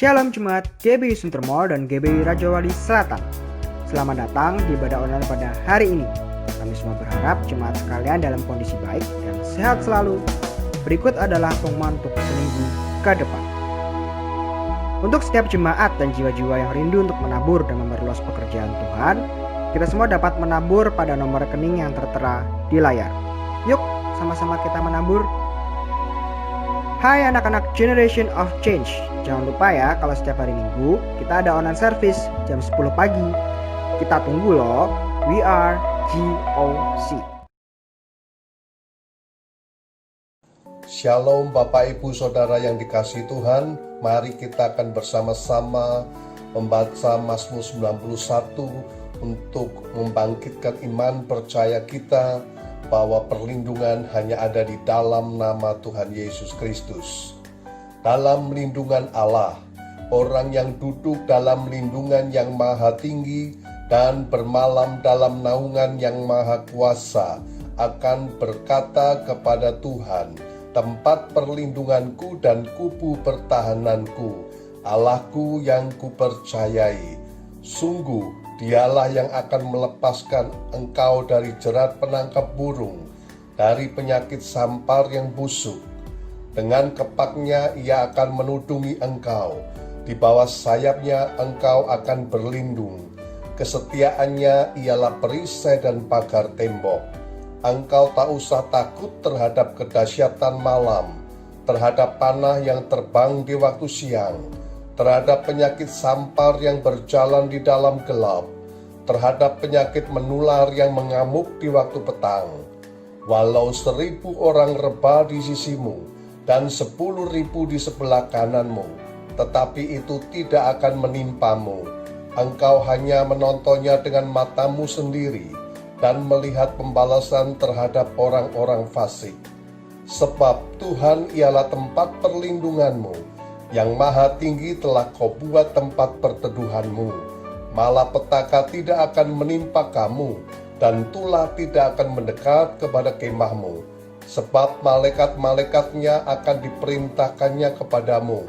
Shalom Jemaat GBI Suntermor dan GBI Rajawali Selatan. Selamat datang di ibadah online pada hari ini. Kami semua berharap jemaat sekalian dalam kondisi baik dan sehat selalu. Berikut adalah pengumuman untuk seminggu ke depan. Untuk setiap jemaat dan jiwa-jiwa yang rindu untuk menabur dan memperluas pekerjaan Tuhan, kita semua dapat menabur pada nomor rekening yang tertera di layar. Yuk, sama-sama kita menabur. Hai anak-anak Generation of Change. Jangan lupa ya, kalau setiap hari Minggu kita ada online service jam 10 pagi. Kita tunggu loh. We are GOC. Shalom Bapak Ibu Saudara yang dikasihi Tuhan. Mari kita akan bersama-sama membaca Mazmur 91 untuk membangkitkan iman percaya kita bahwa perlindungan hanya ada di dalam nama Tuhan Yesus Kristus. Dalam lindungan Allah, orang yang duduk dalam lindungan yang maha tinggi dan bermalam dalam naungan yang maha kuasa akan berkata kepada Tuhan, tempat perlindunganku dan kubu pertahananku, Allahku yang kupercayai. Sungguh, Dialah yang akan melepaskan engkau dari jerat penangkap burung, dari penyakit sampar yang busuk. Dengan kepaknya ia akan menudungi engkau, di bawah sayapnya engkau akan berlindung. Kesetiaannya ialah perisai dan pagar tembok. Engkau tak usah takut terhadap kedahsyatan malam, terhadap panah yang terbang di waktu siang, terhadap penyakit sampar yang berjalan di dalam gelap, terhadap penyakit menular yang mengamuk di waktu petang. Walau 1.000 orang rebah di sisimu dan 10.000 di sebelah kananmu, tetapi itu tidak akan menimpamu. Engkau hanya menontonnya dengan matamu sendiri dan melihat pembalasan terhadap orang-orang fasik. Sebab Tuhan ialah tempat perlindunganmu, yang maha tinggi telah kau buat tempat perteduhanmu. Malapetaka tidak akan menimpa kamu, dan tulah tidak akan mendekat kepada kemahmu. Sebab malaikat-malaikatnya akan diperintahkannya kepadamu,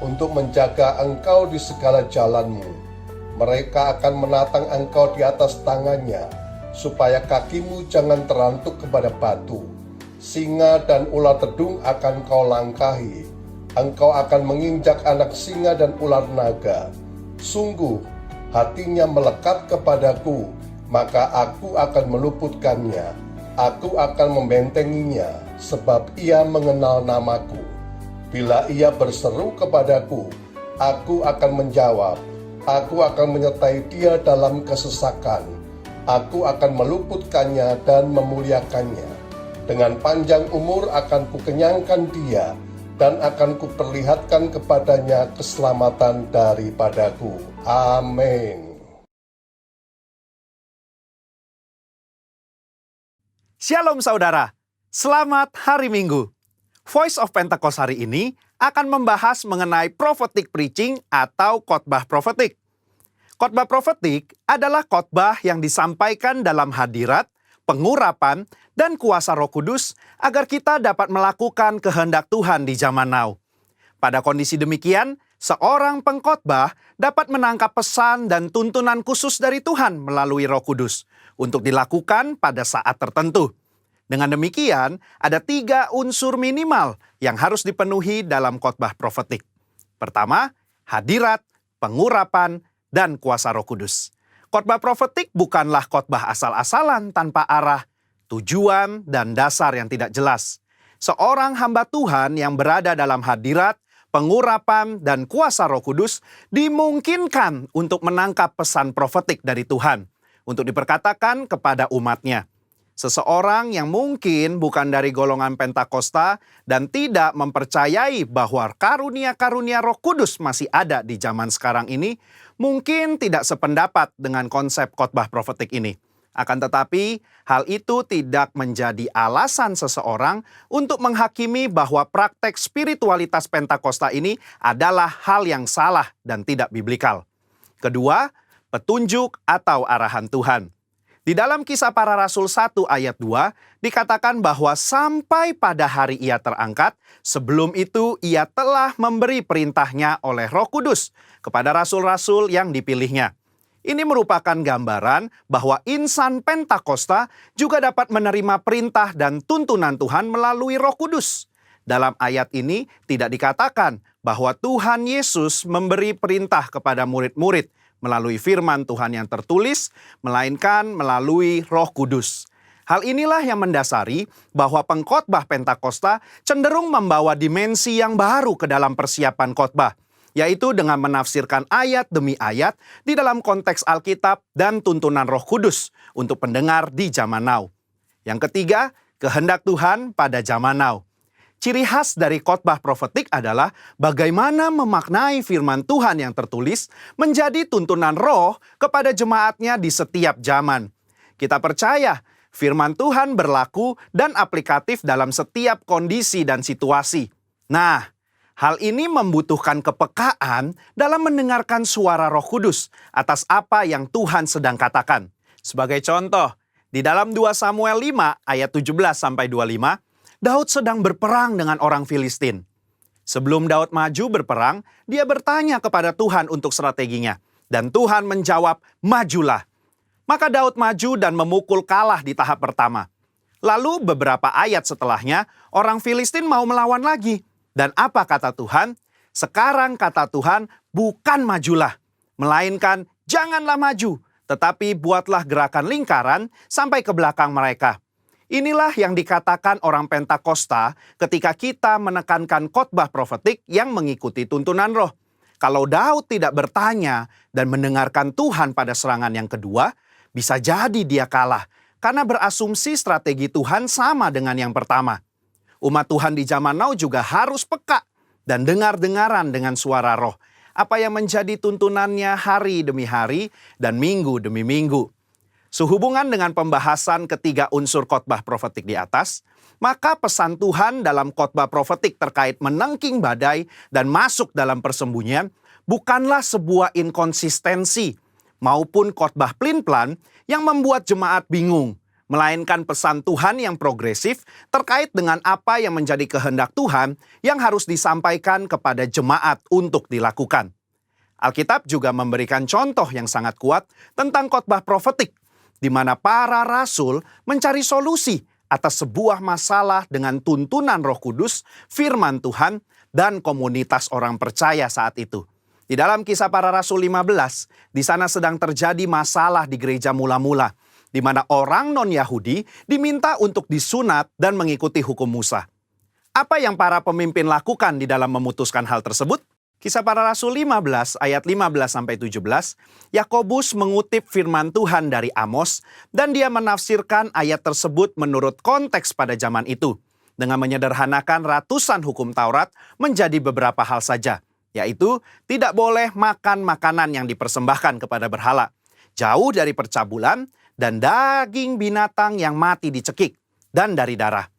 untuk menjaga engkau di segala jalanmu. Mereka akan menatang engkau di atas tangannya, supaya kakimu jangan terantuk kepada batu. Singa dan ular tedung akan kau langkahi. Engkau akan menginjak anak singa dan ular naga. Sungguh, hatinya melekat kepadaku, maka aku akan meluputkannya. Aku akan membentenginya, sebab ia mengenal namaku. Bila ia berseru kepadaku, aku akan menjawab. Aku akan menyertai dia dalam kesesakan. Aku akan meluputkannya dan memuliakannya. Dengan panjang umur akan kukenyangkan dia, dan akan kuperlihatkan kepadanya keselamatan daripadaku. Amin. Shalom saudara, selamat hari Minggu. Voice of Pentecost hari ini akan membahas mengenai prophetic preaching atau khotbah profetik. Khotbah profetik adalah khotbah yang disampaikan dalam hadirat, pengurapan, dan kuasa Roh Kudus agar kita dapat melakukan kehendak Tuhan di zaman now. Pada kondisi demikian, seorang pengkhotbah dapat menangkap pesan dan tuntunan khusus dari Tuhan melalui Roh Kudus untuk dilakukan pada saat tertentu. Dengan demikian, ada 3 unsur minimal yang harus dipenuhi dalam khotbah profetik. Pertama, hadirat, pengurapan, dan kuasa Roh Kudus. Khotbah profetik bukanlah khotbah asal-asalan tanpa arah, tujuan, dan dasar yang tidak jelas. Seorang hamba Tuhan yang berada dalam hadirat, pengurapan, dan kuasa Roh Kudus dimungkinkan untuk menangkap pesan profetik dari Tuhan untuk diperkatakan kepada umatnya. Seseorang yang mungkin bukan dari golongan Pentakosta dan tidak mempercayai bahwa karunia-karunia Roh Kudus masih ada di zaman sekarang ini, mungkin tidak sependapat dengan konsep khotbah profetik ini. Akan tetapi, hal itu tidak menjadi alasan seseorang untuk menghakimi bahwa praktek spiritualitas Pentakosta ini adalah hal yang salah dan tidak biblikal. Kedua, petunjuk atau arahan Tuhan. Di dalam Kisah Para Rasul 1 ayat 2, dikatakan bahwa sampai pada hari ia terangkat, sebelum itu ia telah memberi perintahnya oleh Roh Kudus kepada rasul-rasul yang dipilihnya. Ini merupakan gambaran bahwa insan Pentakosta juga dapat menerima perintah dan tuntunan Tuhan melalui Roh Kudus. Dalam ayat ini tidak dikatakan bahwa Tuhan Yesus memberi perintah kepada murid-murid melalui firman Tuhan yang tertulis, melainkan melalui Roh Kudus. Hal inilah yang mendasari bahwa pengkhotbah Pentakosta cenderung membawa dimensi yang baru ke dalam persiapan khotbah, yaitu dengan menafsirkan ayat demi ayat di dalam konteks Alkitab dan tuntunan Roh Kudus untuk pendengar di zaman now. Yang ketiga, kehendak Tuhan pada zaman now. Ciri khas dari khotbah profetik adalah bagaimana memaknai firman Tuhan yang tertulis menjadi tuntunan roh kepada jemaatnya di setiap zaman. Kita percaya firman Tuhan berlaku dan aplikatif dalam setiap kondisi dan situasi. Nah, hal ini membutuhkan kepekaan dalam mendengarkan suara Roh Kudus atas apa yang Tuhan sedang katakan. Sebagai contoh, di dalam 2 Samuel 5 ayat 17-25, Daud sedang berperang dengan orang Filistin. Sebelum Daud maju berperang, dia bertanya kepada Tuhan untuk strateginya. Dan Tuhan menjawab, majulah. Maka Daud maju dan memukul kalah di tahap pertama. Lalu beberapa ayat setelahnya, orang Filistin mau melawan lagi. Dan apa kata Tuhan? Sekarang kata Tuhan, bukan majulah, melainkan janganlah maju, tetapi buatlah gerakan lingkaran sampai ke belakang mereka. Inilah yang dikatakan orang Pentakosta ketika kita menekankan khotbah profetik yang mengikuti tuntunan roh. Kalau Daud tidak bertanya dan mendengarkan Tuhan pada serangan yang kedua, bisa jadi dia kalah karena berasumsi strategi Tuhan sama dengan yang pertama. Umat Tuhan di zaman now juga harus peka dan dengar-dengaran dengan suara roh. Apa yang menjadi tuntunannya hari demi hari dan minggu demi minggu. Sehubungan dengan pembahasan ketiga unsur khotbah profetik di atas, maka pesan Tuhan dalam khotbah profetik terkait menengking badai dan masuk dalam persembunyian bukanlah sebuah inkonsistensi maupun khotbah plin-plan yang membuat jemaat bingung, melainkan pesan Tuhan yang progresif terkait dengan apa yang menjadi kehendak Tuhan yang harus disampaikan kepada jemaat untuk dilakukan. Alkitab juga memberikan contoh yang sangat kuat tentang khotbah profetik, di mana para rasul mencari solusi atas sebuah masalah dengan tuntunan Roh Kudus, firman Tuhan, dan komunitas orang percaya saat itu. Di dalam Kisah Para Rasul 15, di sana sedang terjadi masalah di gereja mula-mula, di mana orang non-Yahudi diminta untuk disunat dan mengikuti hukum Musa. Apa yang para pemimpin lakukan di dalam memutuskan hal tersebut? Kisah Para Rasul 15 ayat 15-17, Yakobus mengutip firman Tuhan dari Amos dan dia menafsirkan ayat tersebut menurut konteks pada zaman itu dengan menyederhanakan ratusan hukum Taurat menjadi beberapa hal saja, yaitu tidak boleh makan makanan yang dipersembahkan kepada berhala, jauh dari percabulan dan daging binatang yang mati dicekik, dan dari darah.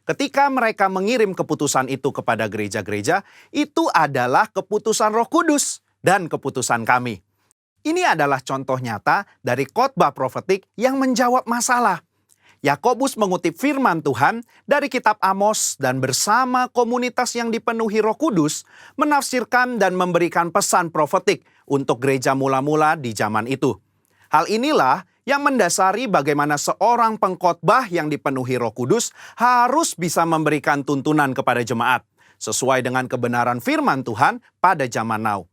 Ketika mereka mengirim keputusan itu kepada gereja-gereja, itu adalah keputusan Roh Kudus dan keputusan kami. Ini adalah contoh nyata dari khotbah profetik yang menjawab masalah. Yakobus mengutip firman Tuhan dari kitab Amos dan bersama komunitas yang dipenuhi Roh Kudus menafsirkan dan memberikan pesan profetik untuk gereja mula-mula di zaman itu. Hal inilah yang mendasari bagaimana seorang pengkhotbah yang dipenuhi Roh Kudus harus bisa memberikan tuntunan kepada jemaat sesuai dengan kebenaran firman Tuhan pada zaman now.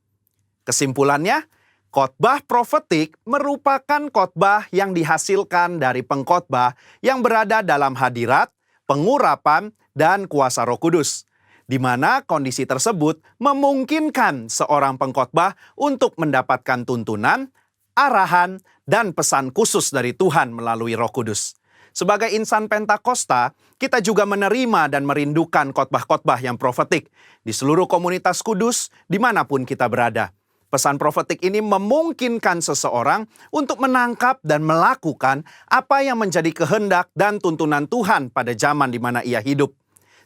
Kesimpulannya, khotbah profetik merupakan khotbah yang dihasilkan dari pengkhotbah yang berada dalam hadirat, pengurapan, dan kuasa Roh Kudus, di mana kondisi tersebut memungkinkan seorang pengkhotbah untuk mendapatkan tuntunan, arahan, dan pesan khusus dari Tuhan melalui Roh Kudus. Sebagai insan Pentakosta, kita juga menerima dan merindukan khotbah-khotbah yang profetik di seluruh komunitas kudus dimanapun kita berada. Pesan profetik ini memungkinkan seseorang untuk menangkap dan melakukan apa yang menjadi kehendak dan tuntunan Tuhan pada zaman di mana ia hidup.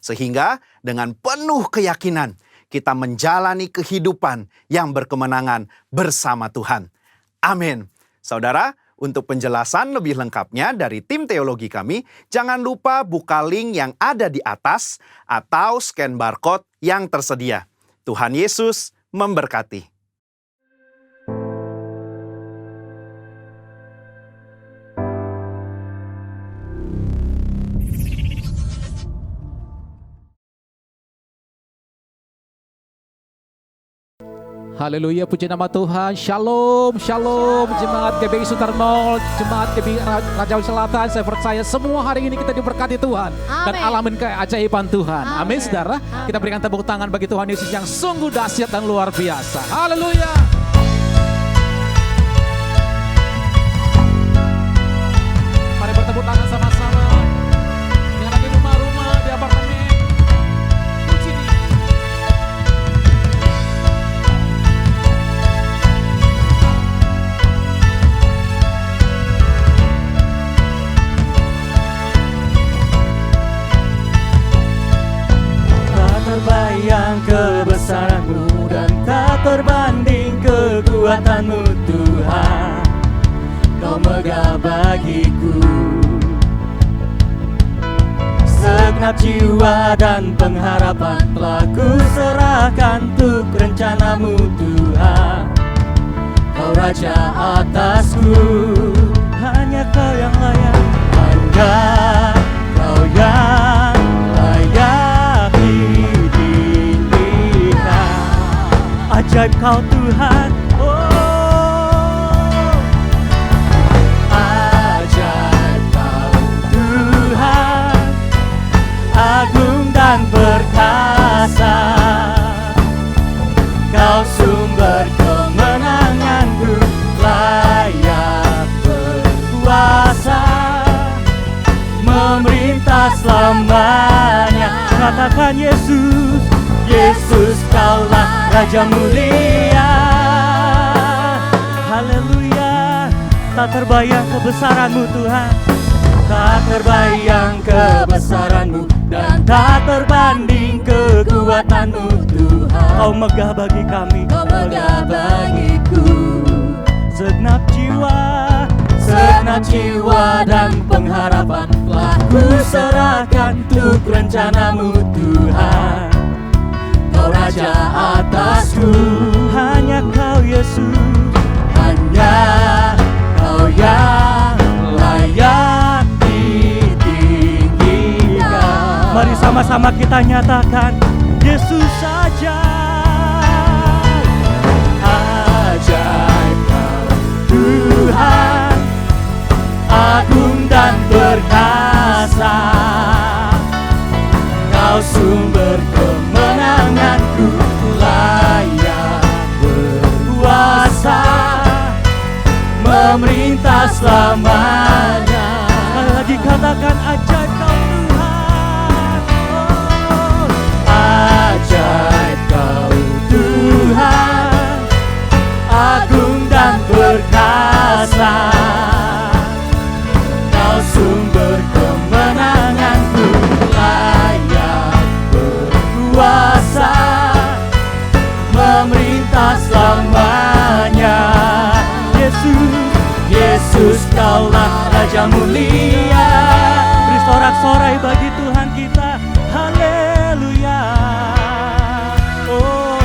Sehingga dengan penuh keyakinan, kita menjalani kehidupan yang berkemenangan bersama Tuhan. Amin. Saudara, untuk penjelasan lebih lengkapnya dari tim teologi kami, jangan lupa buka link yang ada di atas atau scan barcode yang tersedia. Tuhan Yesus memberkati. Haleluya, puji nama Tuhan. Shalom, shalom. Jemaat GBI Sutarmol, Jemaat GBI Rajauli Selatan, saya percaya semua hari ini kita diberkati Tuhan. Dan alamin keajaiban Tuhan. Amin, saudara. Kita berikan tepuk tangan bagi Tuhan Yesus yang sungguh dahsyat dan luar biasa. Haleluya. Mari bertepuk tangan sama-sama. Yang lagi rumah-rumah di apartemen. Puji dia. Terbayang kebesaran-Mu dan tak terbanding kekuatan-Mu Tuhan. Kau megah bagiku segenap jiwa dan pengharapan telah ku serahkan untuk rencana-Mu Tuhan. Kau Raja atasku, hanya Kau yang layak, hanya Kau yang layak ditinggikan. Ajaib Kau Tuhan, oh ajaib Kau Tuhan, agung dan perkasa. Kau sumber kemenanganku, layak berkuasa, memerintah selamanya. Katakan Yesus, Yesus Kaulah Raja mulia. Haleluya. Tak terbayang kebesaran-Mu Tuhan, tak terbayang kebesaran-Mu dan tak terbanding kekuatan-Mu Tuhan. Kau megah bagi kami, Kau megah bagiku. Segenap jiwa dan pengharapan telah ku serahkan untuk rencana-Mu Tuhan. Kau Raja atasku, hanya Kau Yesus, hanya Kau yang layak ditinggikan. Mari sama-sama kita nyatakan, Yesus saja. Ajaib Kau Tuhan, agung dan perkasa. Kau sumber kemenanganku, layak berkuasa, memerintah selamanya. Sekali lagi katakan, ajaib Kau Tuhan, oh, ajaib Kau Tuhan, agung dan perkasa. Kau sumber kemenanganku, layak berkuasa, memerintah selamanya. Yesus, Yesus Kaulah Raja mulia. Beri sorak-sorai bagi Tuhan kita. Haleluya. Oh,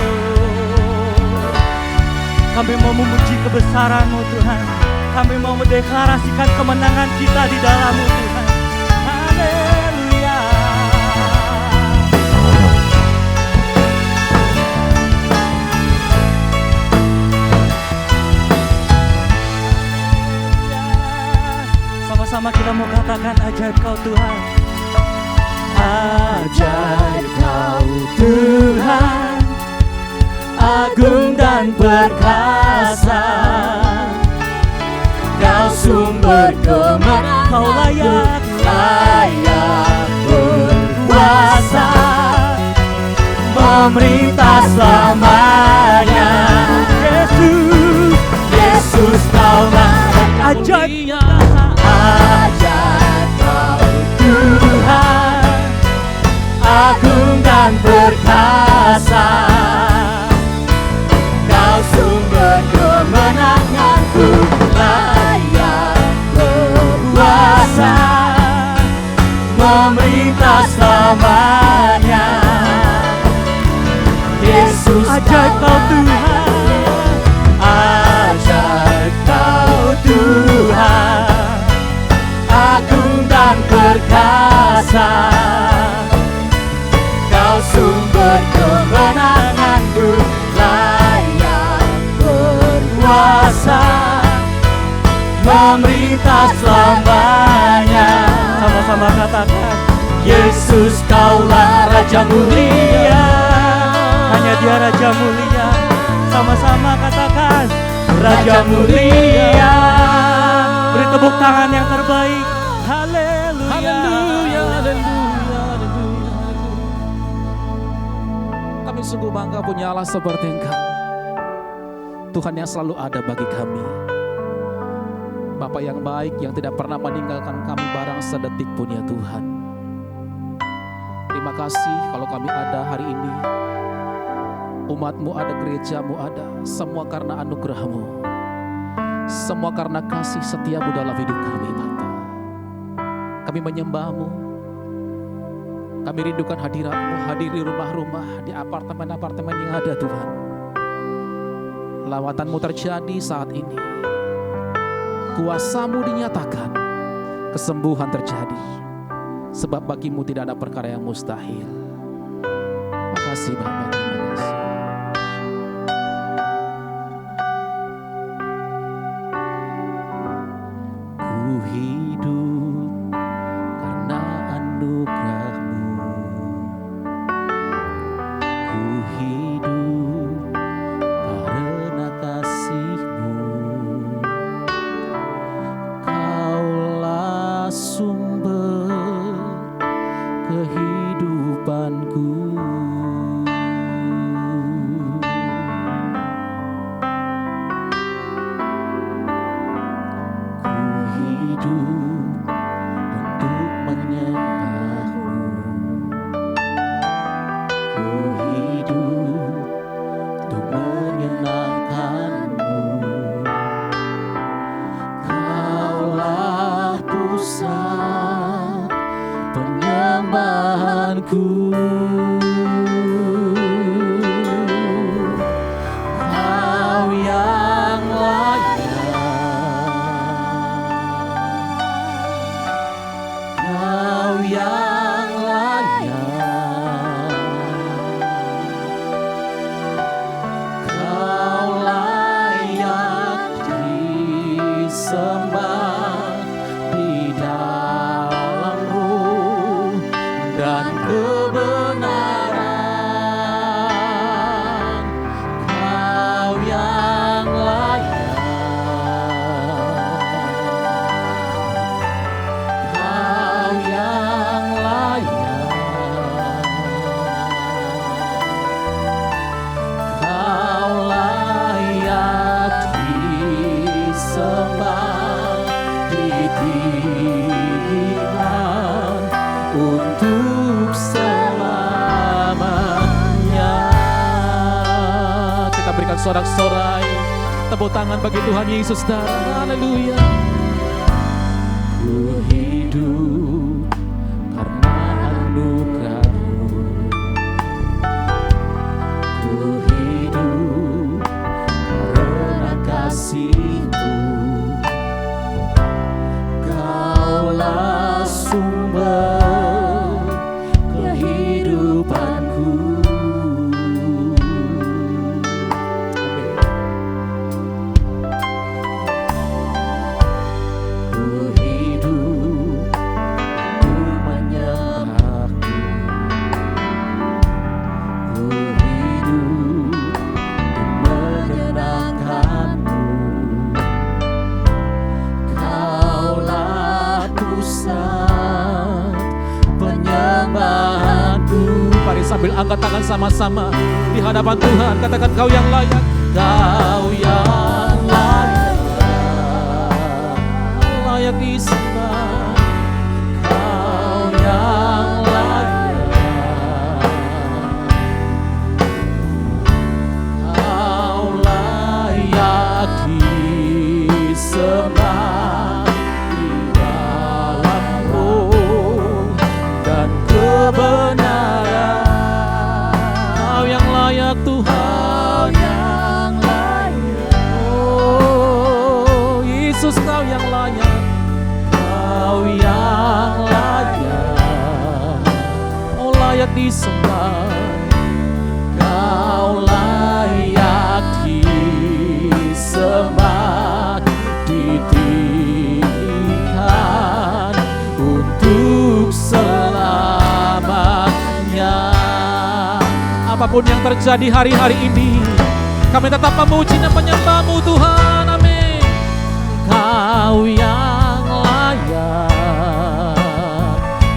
kami mau memuji kebesaran-Mu Tuhan. Kami mau mendeklarasikan kemenangan kita di dalam-Mu Tuhan. Haleluya. Sama-sama kita mau katakan, ajaib Kau Tuhan. Ajaib Kau Tuhan, agung dan perkasa. Kau sumber kemenangan, Kau layak memerintah selamanya. Yesus, Yesus kaulah ajaib, ajaib Kau Tuhan, agung dan perkasa. Kau sumber kemenanganku, layak berkuasa, memerintah selamanya. Yesus ajaib Kau Tuhan, ajaib Kau Tuhan, agung dan perkasa. Kau sumber kemenanganku, layak berkuasa, memerintah selamanya. Sama-sama katakan, Yesus Kaulah Raja mulia. Hanya Dia Raja mulia. Sama-sama katakan, Raja mulia. Beri tepuk tangan yang terbaik. Haleluya. Haleluya, haleluya, haleluya. Kami sungguh bangga punya Allah seperti Engkau, Tuhan yang selalu ada bagi kami. Bapa yang baik yang tidak pernah meninggalkan kami barang sedetik pun ya Tuhan. Terima kasih kalau kami ada hari ini. Umat-Mu ada, gereja-Mu ada. Semua karena anugerah-Mu. Semua karena kasih setia-Mu dalam hidup kami Bapa. Kami menyembah-Mu. Kami rindukan hadirat-Mu, hadir di rumah-rumah, di apartemen-apartemen yang ada Tuhan. Lawatan-Mu terjadi saat ini. Kuasa-Mu dinyatakan, kesembuhan terjadi. Sebab bagi-Mu tidak ada perkara yang mustahil. Makasih Bapa, terima kasih. Ku hidup karena anugerah-Mu. Ku hidup karena kasih-Mu. Kaulah sumber kehidupanku. Ku hidup untuk menyembah-Mu. Ku hidup untuk menyenangkan-Mu. Kaulah pusat penyembahanku. Kau yang layak, Kau yang layak, Kau layak disembah di dalam ruh dan kebenaran. Kau yang layak, Kau yang layak, Kau layak disembah, ditinggikan untuk selamanya. Kita berikan sorak-sorai tepuk tangan bagi Tuhan Yesus, saudara. Haleluya. Ku hidup karena anugerah-Mu. Ku hidup karena kasih-Mu. Kaulah sumber kehidupanku. Amin. Ku hidup angkat tangan sama-sama di hadapan Tuhan. Katakan Kau yang layak, Kau yang layak, layak disembah. Kau yang layak, Kau layak disembah di dalam roh dan kebenaran. Kau yang layak Tuhan, yang layak. Oh Yesus, Kau yang layak, Kau yang layak. Oh layak disembah, Kau layak disembah, ditinggikan untuk selamanya. Apapun yang terjadi hari-hari ini, kami tetap memuji dan menyembah-Mu Tuhan. Amin. Kau yang layak,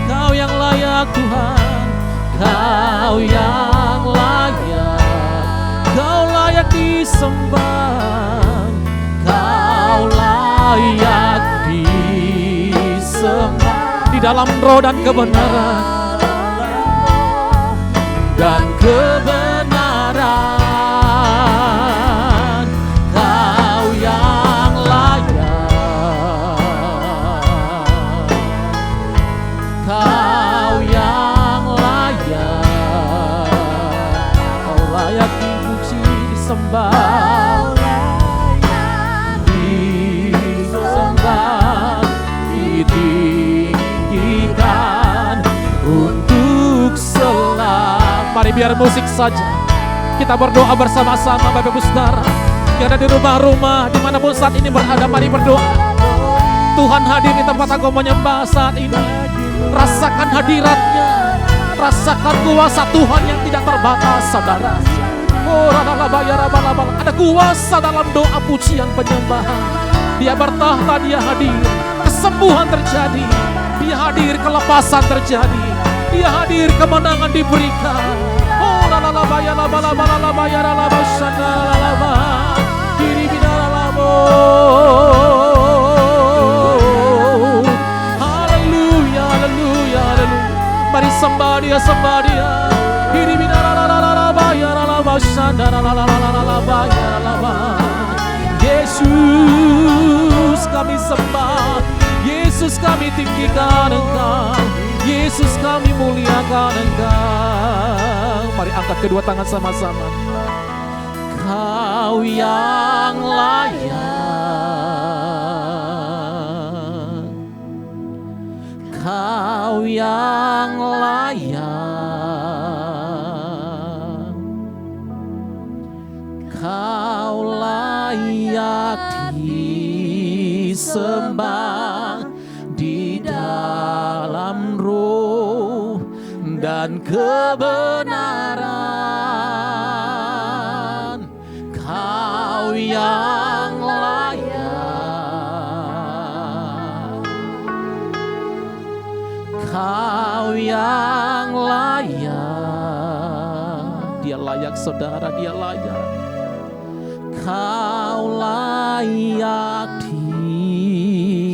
Kau yang layak Tuhan, Kau yang layak, Kau layak disembah, Kau layak disembah di dalam roh dan kebenaran, dan kebenaran. Kau yang layak, Kau yang layak, Kau layak dipuji disembah, disembah, ditinggikan untuk selamanya. Mari biar musik saja kita berdoa bersama-sama Bapak Ibu Saudara yang ada di rumah-rumah dimanapun saat ini berada. Mari berdoa. Tuhan hadir di tempat aku menyembah saat ini. Rasakan hadiratnya, rasakan kuasa Tuhan yang tidak terbatas, saudara. Oh, ada kuasa dalam doa pujian penyembahan. Dia bertahta, Dia hadir. Kesembuhan terjadi, Dia hadir. Kelepasan terjadi, Dia hadir. Kemenangan diberikan. Oh, haleluya, haleluya, haleluya. Mari sembah Dia, sembah Dia. Yesus kami sembah, Yesus kami tinggikan Engkau, Yesus kami muliakan Engkau. Mari angkat kedua tangan sama-sama. Kau yang layak, Kau yang layak, Kau layak disembah di dalam roh dan kebenaran. Kau yang layak, Kau yang layak. Dia layak, saudara, Dia layak. Kau layak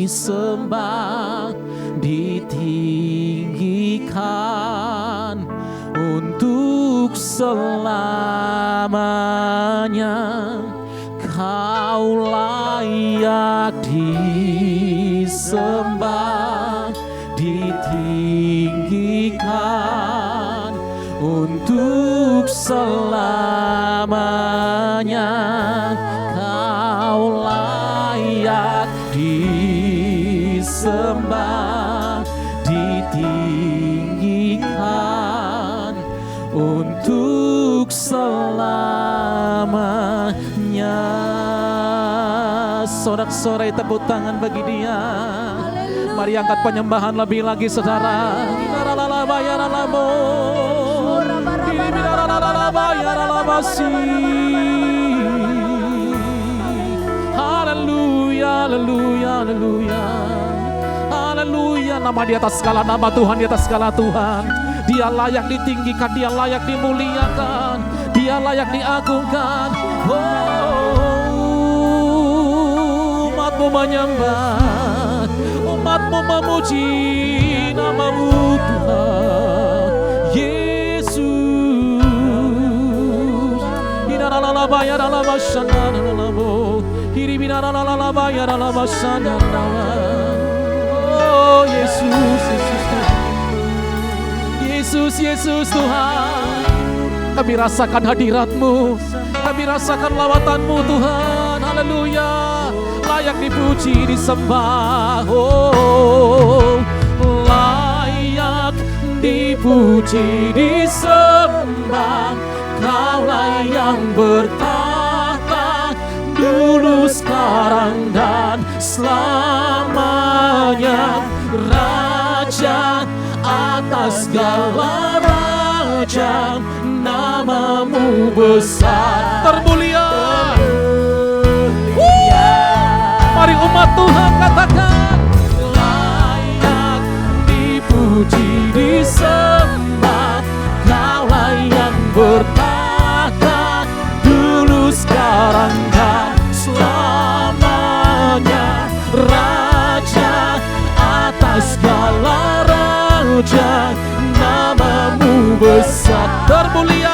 disembah, ditinggikan untuk selamanya. Kau layak disembah, ditinggikan untuk selamanya. Kau layak disembah, ditinggikan untuk selamanya. Sorak-sorai tepuk tangan bagi Dia. Mari angkat penyembahan lebih lagi, saudara. Haleluya, haleluya, haleluya. Haleluya, nama di atas segala nama, Tuhan di atas segala Tuhan. Dia layak ditinggikan, Dia layak dimuliakan, Dia layak diagungkan. Umat-Mu menyembah, umat-Mu memuji nama-Mu Tuhan Yesus. Inaralalabaya dalam asyanalalamo, hiribinaralalabaya dalam asyanalalamo. Oh Yesus, Yesus Tuhan, Yesus, Yesus Tuhan. Kami rasakan hadirat-Mu, kami rasakan lawatan-Mu Tuhan. Haleluya, layak dipuji, disembah. Oh, layak dipuji, disembah. Kaulah yang bertahta dulu, sekarang, dan selamanya. Raja atas segala raja, nama-Mu besar termulia. Mari umat Tuhan katakan, layak dipuji, disembah. Kaulah yang bertahta dulu, sekarang, dan selamanya. Raja atas segala raja, nama-Mu besar termulia.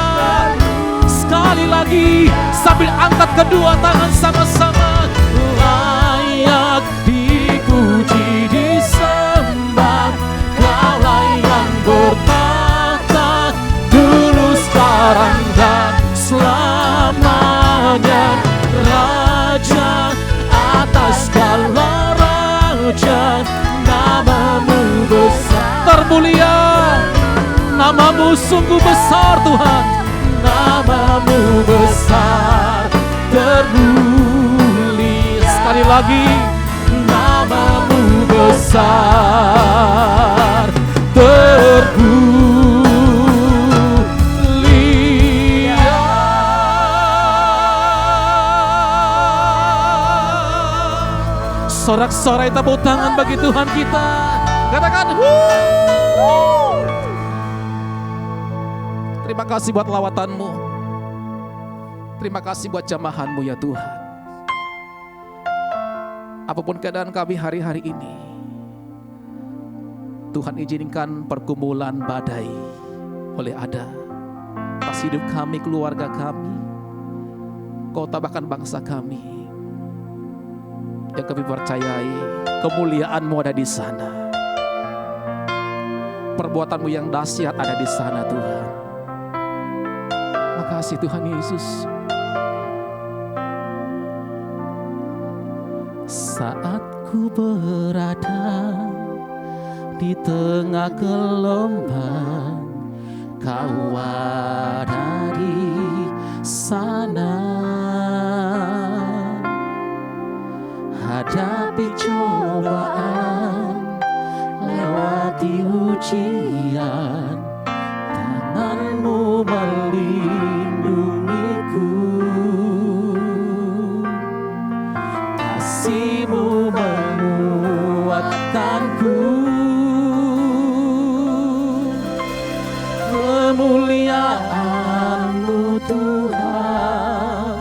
Sekali lagi sambil angkat kedua tangan sama-sama. Layak dipuji, disembah. Kaulah yang bertahta dulu, sekarang, dan selamanya. Raja atas segala raja, nama-Mu besar termulia. Nama-Mu sungguh besar Tuhan, nama-Mu besar termulia. Sekali lagi, nama-Mu besar termulia. Sorak-sorai tepuk tangan bagi Tuhan kita. Katakan, terima kasih buat lawatan-Mu. Terima kasih buat jamahan-Mu ya Tuhan. Apapun keadaan kami hari-hari ini, Tuhan izinkan pergumulan badai boleh ada atas hidup kami, keluarga kami, kota bahkan bangsa kami. Yang kami percayai kemuliaan-Mu ada di sana. Perbuatan-Mu yang dahsyat ada di sana Tuhan. Makasih Tuhan Yesus. Saat ku berada di tengah gelombang, Kau ada di sana. Hadapi cobaan, lewati ujian, tangan-Mu melindungiku, kasih-Mu menguatkanku. Kemuliaan-Mu Tuhan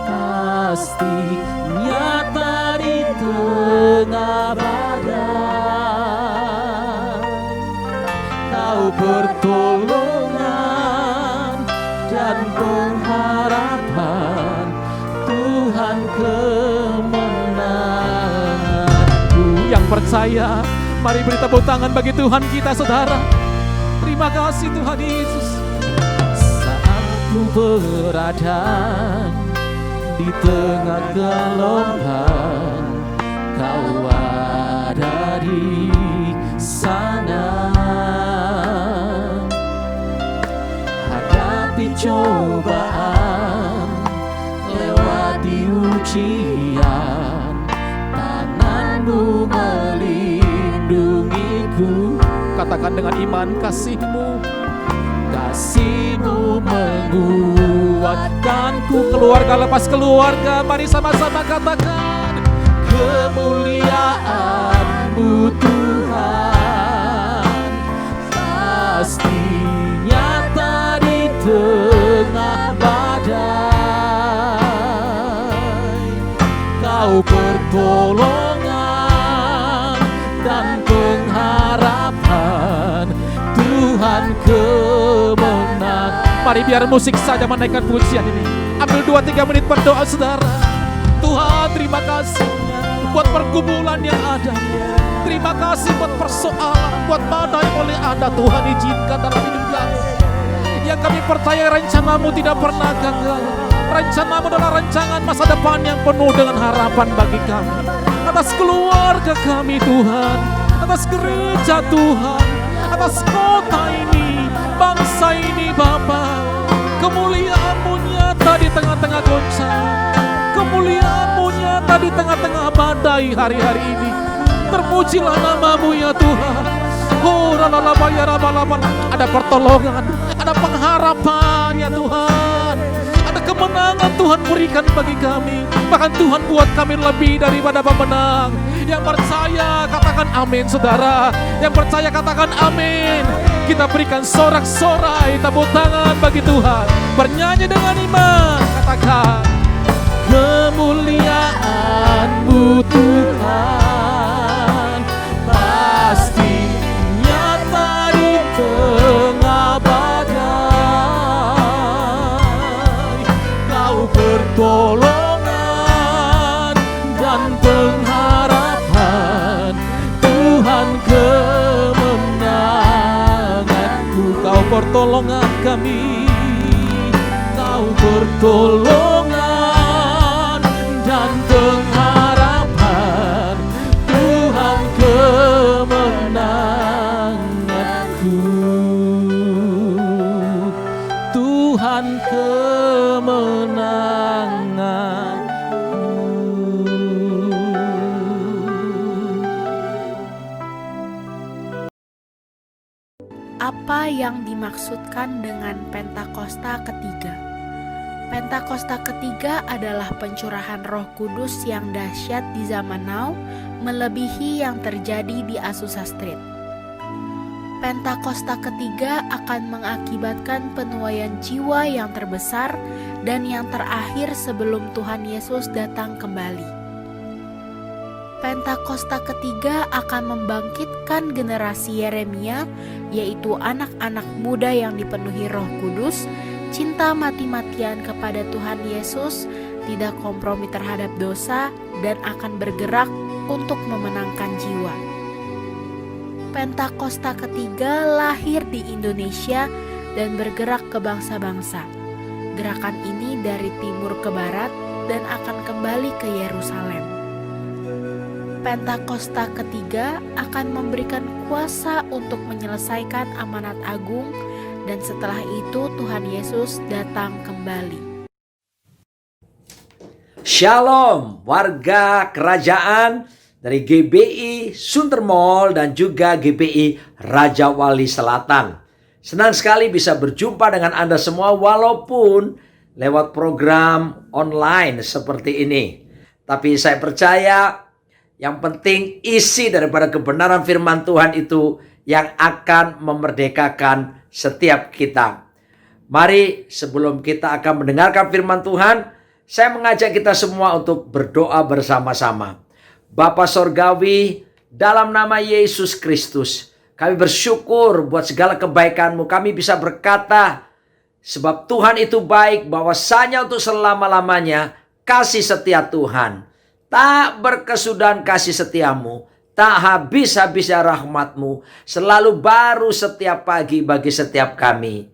pasti nyata di tengah badai. Kau pertolongan dan pengharapan, Tuhan kemenanganku. Yang percaya, mari beri tepuk tangan bagi Tuhan kita saudara. Terima kasih Tuhan Yesus. Saat ku berada di tengah gelombang, Kau ada di sana. Hadapi cobaan, lewati ujian, tangan-Mu melindungiku. Katakan dengan iman, kasih-Mu, kasih-Mu menguatkanku. Keluarga lepas keluarga, mari sama-sama katakan, kemuliaan-Mu Tuhan pasti nyata di tengah badai. Kau pertolongan dan pengharapan, Tuhan kemenangan. Mari biar musik saja menaikkan pujian ini. Ambil 2-3 menit berdoa saudara. Tuhan terima kasih buat pergumulan yang ada. Terima kasih buat persoalan, buat badai oleh Anda Tuhan izinkan dalam hidup kami. Yang kami percaya rencanamu tidak pernah gagal. Rencanamu adalah rancangan masa depan yang penuh dengan harapan bagi kami. Atas keluarga kami Tuhan, atas gereja Tuhan, atas kota ini, bangsa ini Bapa. Kemuliaan-Mu nyata di tengah-tengah goncang. Kemuliaan-Mu nyata di tengah-tengah badai hari-hari ini. Terpujilah nama-Mu ya Tuhan. Oh, ada pertolongan, ada pengharapan ya Tuhan. Ada kemenangan Tuhan berikan bagi kami. Bahkan Tuhan buat kami lebih daripada pemenang. Yang percaya katakan amin saudara. Yang percaya katakan amin. Kita berikan sorak-sorai tepuk tangan bagi Tuhan. Bernyanyi dengan iman. Katakan kemuliaan-Mu Tuhan pasti nyata di tengah badai. Kau pertolongan dan pengharapan, Tuhan kemenanganku. Kau pertolongan kami, Kau pertolongan dan pengharapan, Tuhan kemenanganku. Tuhan Apa yang dimaksudkan dengan Pentakosta ketiga? Pentakosta ketiga adalah pencurahan Roh Kudus yang dahsyat di zaman now, melebihi yang terjadi di Azusa Street. Pentakosta ketiga akan mengakibatkan penuaian jiwa yang terbesar dan yang terakhir sebelum Tuhan Yesus datang kembali. Pentakosta ketiga akan membangkitkan generasi Yeremia, yaitu anak-anak muda yang dipenuhi Roh Kudus, cinta mati-matian kepada Tuhan Yesus, tidak kompromi terhadap dosa, dan akan bergerak untuk memenangkan jiwa. Pentakosta ketiga lahir di Indonesia dan bergerak ke bangsa-bangsa. Gerakan ini dari timur ke barat dan akan kembali ke Yerusalem. Pentakosta ketiga akan memberikan kuasa untuk menyelesaikan amanat agung, dan setelah itu Tuhan Yesus datang kembali. Shalom warga kerajaan dari GBI Sunter Mall dan juga GBI Raja Wali Selatan. Senang sekali bisa berjumpa dengan Anda semua walaupun lewat program online seperti ini. Tapi saya percaya yang penting isi daripada kebenaran firman Tuhan itu yang akan memerdekakan setiap kita. Mari sebelum kita akan mendengarkan firman Tuhan, saya mengajak kita semua untuk berdoa bersama-sama. Bapa Sorgawi, dalam nama Yesus Kristus, kami bersyukur buat segala kebaikan-Mu. Kami bisa berkata, sebab Tuhan itu baik, bahwasanya untuk selama-lamanya kasih setia Tuhan. Tak berkesudahan kasih setiamu, tak habis-habisnya rahmatmu, selalu baru setiap pagi bagi setiap kami.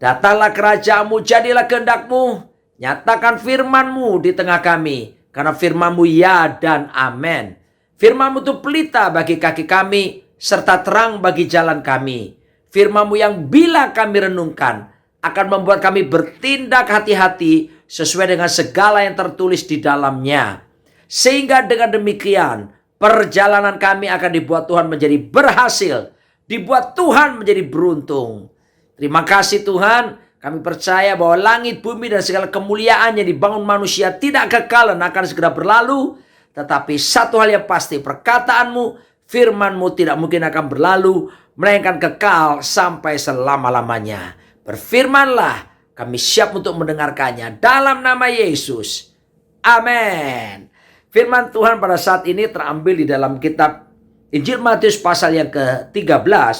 Datanglah kerajaanmu, jadilah kehendakmu, nyatakan firmanmu di tengah kami, karena firmanmu ya dan amin. Firmanmu itu pelita bagi kaki kami, serta terang bagi jalan kami. Firmanmu yang bila kami renungkan, akan membuat kami bertindak hati-hati sesuai dengan segala yang tertulis di dalamnya. Sehingga dengan demikian perjalanan kami akan dibuat Tuhan menjadi berhasil. Dibuat Tuhan menjadi beruntung. Terima kasih Tuhan. Kami percaya bahwa langit, bumi dan segala kemuliaan yang dibangun manusia tidak kekal dan akan segera berlalu. Tetapi satu hal yang pasti, perkataanmu, Firman-Mu tidak mungkin akan berlalu, melainkan kekal sampai selama-lamanya. Berfirmanlah, kami siap untuk mendengarkannya. Dalam nama Yesus. Amin. Firman Tuhan pada saat ini terambil di dalam kitab Injil Matius pasal yang ke-13,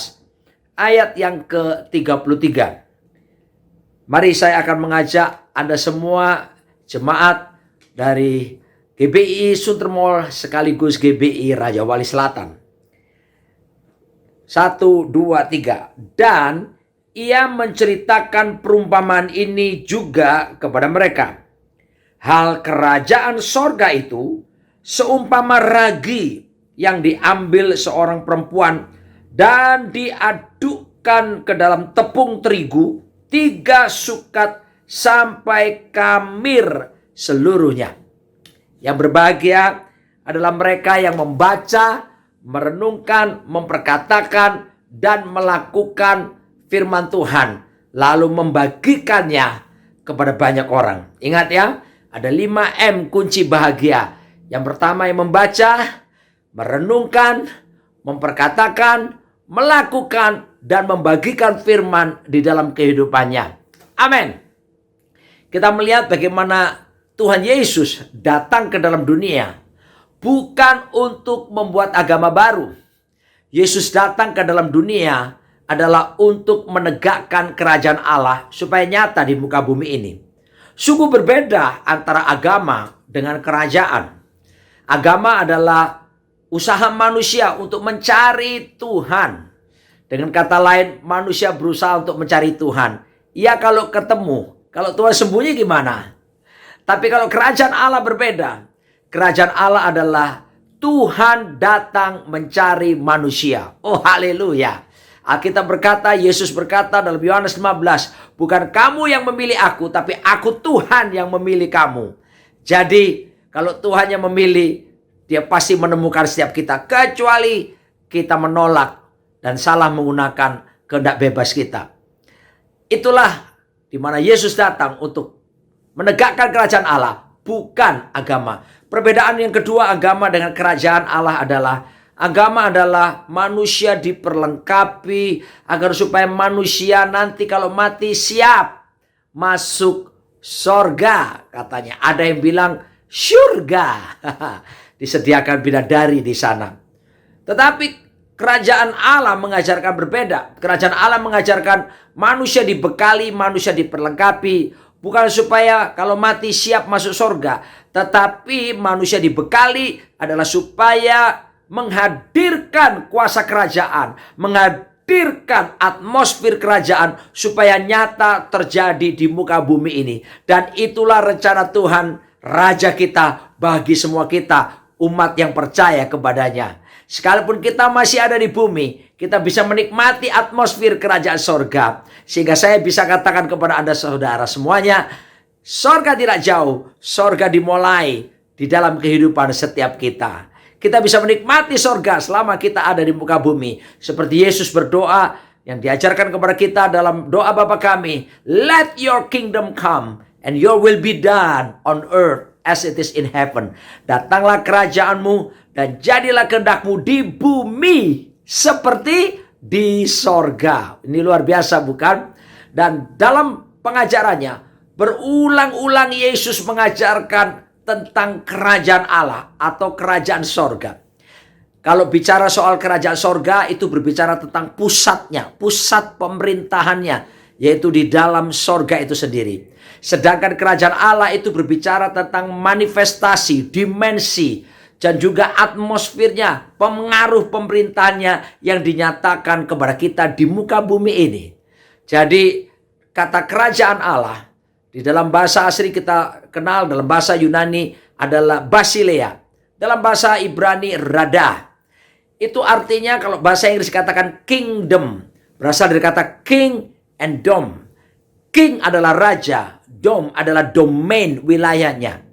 ayat yang ke-33. Mari saya akan mengajak Anda semua jemaat dari GBI Sunter Mall sekaligus GBI Raja Wali Selatan. 1, 2, 3. Dan ia menceritakan perumpamaan ini juga kepada mereka. Hal kerajaan sorga itu seumpama ragi yang diambil seorang perempuan dan diadukkan ke dalam tepung terigu 3 sukat sampai kamir seluruhnya. Yang berbahagia adalah mereka yang membaca, merenungkan, memperkatakan, dan melakukan firman Tuhan, lalu membagikannya kepada banyak orang. Ingat ya, ada 5M kunci bahagia. Yang pertama yang membaca, merenungkan, memperkatakan, melakukan, dan membagikan firman di dalam kehidupannya. Amin. Kita melihat bagaimana Tuhan Yesus datang ke dalam dunia bukan untuk membuat agama baru. Yesus datang ke dalam dunia adalah untuk menegakkan kerajaan Allah supaya nyata di muka bumi ini. Sungguh berbeda antara agama dengan kerajaan. Agama adalah usaha manusia untuk mencari Tuhan. Dengan kata lain, manusia berusaha untuk mencari Tuhan. Ya kalau ketemu, kalau Tuhan sembunyi gimana? Tapi kalau kerajaan Allah berbeda. Kerajaan Allah adalah Tuhan datang mencari manusia. Oh haleluya. Alkitab berkata, Yesus berkata dalam Yohanes 15, bukan kamu yang memilih aku, tapi aku Tuhan yang memilih kamu. Jadi kalau Tuhan yang memilih, dia pasti menemukan setiap kita. Kecuali kita menolak dan salah menggunakan kehendak bebas kita. Itulah di mana Yesus datang untuk menegakkan kerajaan Allah, bukan agama. Perbedaan yang kedua agama dengan kerajaan Allah adalah agama adalah manusia diperlengkapi agar supaya manusia nanti kalau mati siap masuk sorga katanya. Ada yang bilang surga. Disediakan bidadari di sana. Tetapi kerajaan Allah mengajarkan berbeda. Kerajaan Allah mengajarkan manusia dibekali, manusia diperlengkapi. Bukan supaya kalau mati siap masuk surga. Tetapi manusia dibekali adalah supaya menghadirkan kuasa kerajaan. Menghadirkan atmosfer kerajaan supaya nyata terjadi di muka bumi ini. Dan itulah rencana Tuhan, Raja kita, bagi semua kita, umat yang percaya kepadanya. Sekalipun kita masih ada di bumi, kita bisa menikmati atmosfer kerajaan sorga. Sehingga saya bisa katakan kepada Anda saudara semuanya, sorga tidak jauh, sorga dimulai di dalam kehidupan setiap kita. Kita bisa menikmati sorga selama kita ada di muka bumi. Seperti Yesus berdoa yang diajarkan kepada kita dalam doa Bapa kami, let your kingdom come and your will be done on earth as it is in heaven. Datanglah kerajaanmu dan jadilah kehendakmu di bumi seperti di sorga. Ini luar biasa bukan? Dan dalam pengajarannya berulang-ulang Yesus mengajarkan tentang kerajaan Allah atau kerajaan sorga. Kalau bicara soal kerajaan sorga itu berbicara tentang pusatnya, pusat pemerintahannya, yaitu di dalam sorga itu sendiri. Sedangkan kerajaan Allah itu berbicara tentang manifestasi, dimensi, dan juga atmosfernya, pengaruh pemerintahannya yang dinyatakan kepada kita di muka bumi ini. Jadi kata kerajaan Allah di dalam bahasa asli kita kenal, dalam bahasa Yunani adalah Basileia. Dalam bahasa Ibrani Rada. Itu artinya kalau bahasa Inggris katakan kingdom. Berasal dari kata king and dom. King adalah raja, dom adalah domain wilayahnya.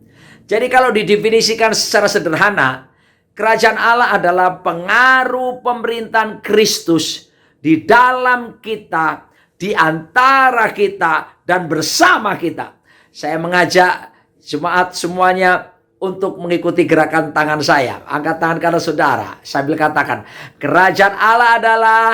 Jadi kalau didefinisikan secara sederhana, kerajaan Allah adalah pengaruh pemerintahan Kristus di dalam kita, di antara kita, dan bersama kita. Saya mengajak jemaat semuanya untuk mengikuti gerakan tangan saya. Angkat tangan kanan saudara sambil katakan, kerajaan Allah adalah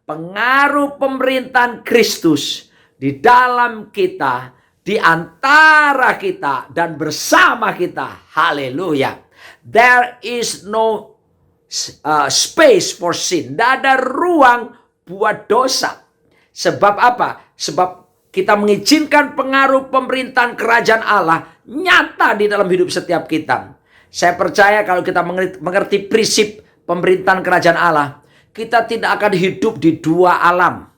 pengaruh pemerintahan Kristus di dalam kita, di antara kita, dan bersama kita. Haleluya. There is no space for sin. Tidak ada ruang buat dosa. Sebab apa? Sebab kita mengizinkan pengaruh pemerintahan kerajaan Allah nyata di dalam hidup setiap kita. Saya percaya kalau kita mengerti prinsip pemerintahan kerajaan Allah, kita tidak akan hidup di dua alam.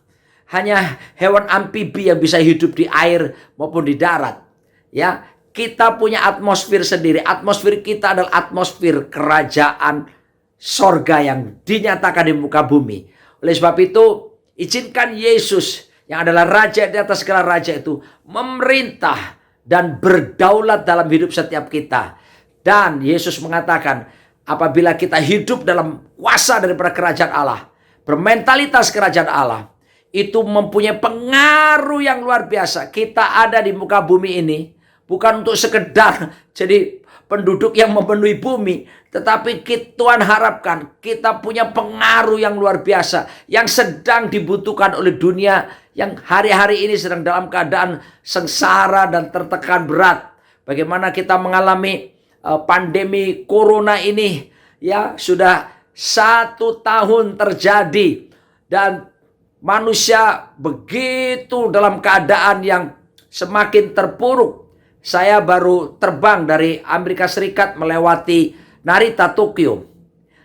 Hanya hewan amfibi yang bisa hidup di air maupun di darat. Ya, kita punya atmosfer sendiri. Atmosfer kita adalah atmosfer kerajaan sorga yang dinyatakan di muka bumi. Oleh sebab itu, izinkan Yesus yang adalah raja di atas segala raja itu memerintah dan berdaulat dalam hidup setiap kita. Dan Yesus mengatakan, apabila kita hidup dalam kuasa daripada kerajaan Allah, bermentalitas kerajaan Allah, itu mempunyai pengaruh yang luar biasa. Kita ada di muka bumi ini bukan untuk sekedar jadi penduduk yang memenuhi bumi, tetapi Tuhan harapkan kita punya pengaruh yang luar biasa yang sedang dibutuhkan oleh dunia yang hari-hari ini sedang dalam keadaan sengsara dan tertekan berat. Bagaimana kita mengalami pandemi corona ini, ya sudah 1 tahun terjadi dan manusia begitu dalam keadaan yang semakin terpuruk. Saya baru terbang dari Amerika Serikat melewati Narita, Tokyo.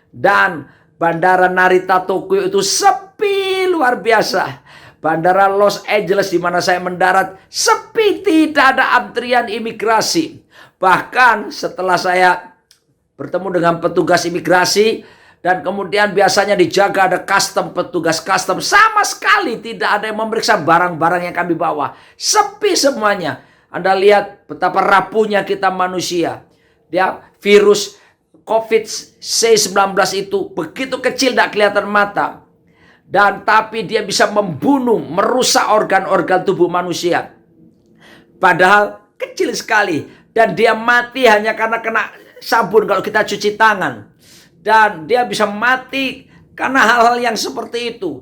Dan bandara Narita, Tokyo itu sepi luar biasa. Bandara Los Angeles di mana saya mendarat sepi, tidak ada antrian imigrasi. Bahkan setelah saya bertemu dengan petugas imigrasi dan kemudian biasanya dijaga ada petugas custom, sama sekali tidak ada yang memeriksa barang-barang yang kami bawa. Sepi semuanya. Anda lihat betapa rapuhnya kita manusia. Ya, virus COVID-19 itu begitu kecil tidak kelihatan mata. Dan tapi dia bisa membunuh, merusak organ-organ tubuh manusia. Padahal kecil sekali. Dan dia mati hanya karena kena sabun kalau kita cuci tangan. Dan dia bisa mati karena hal-hal yang seperti itu.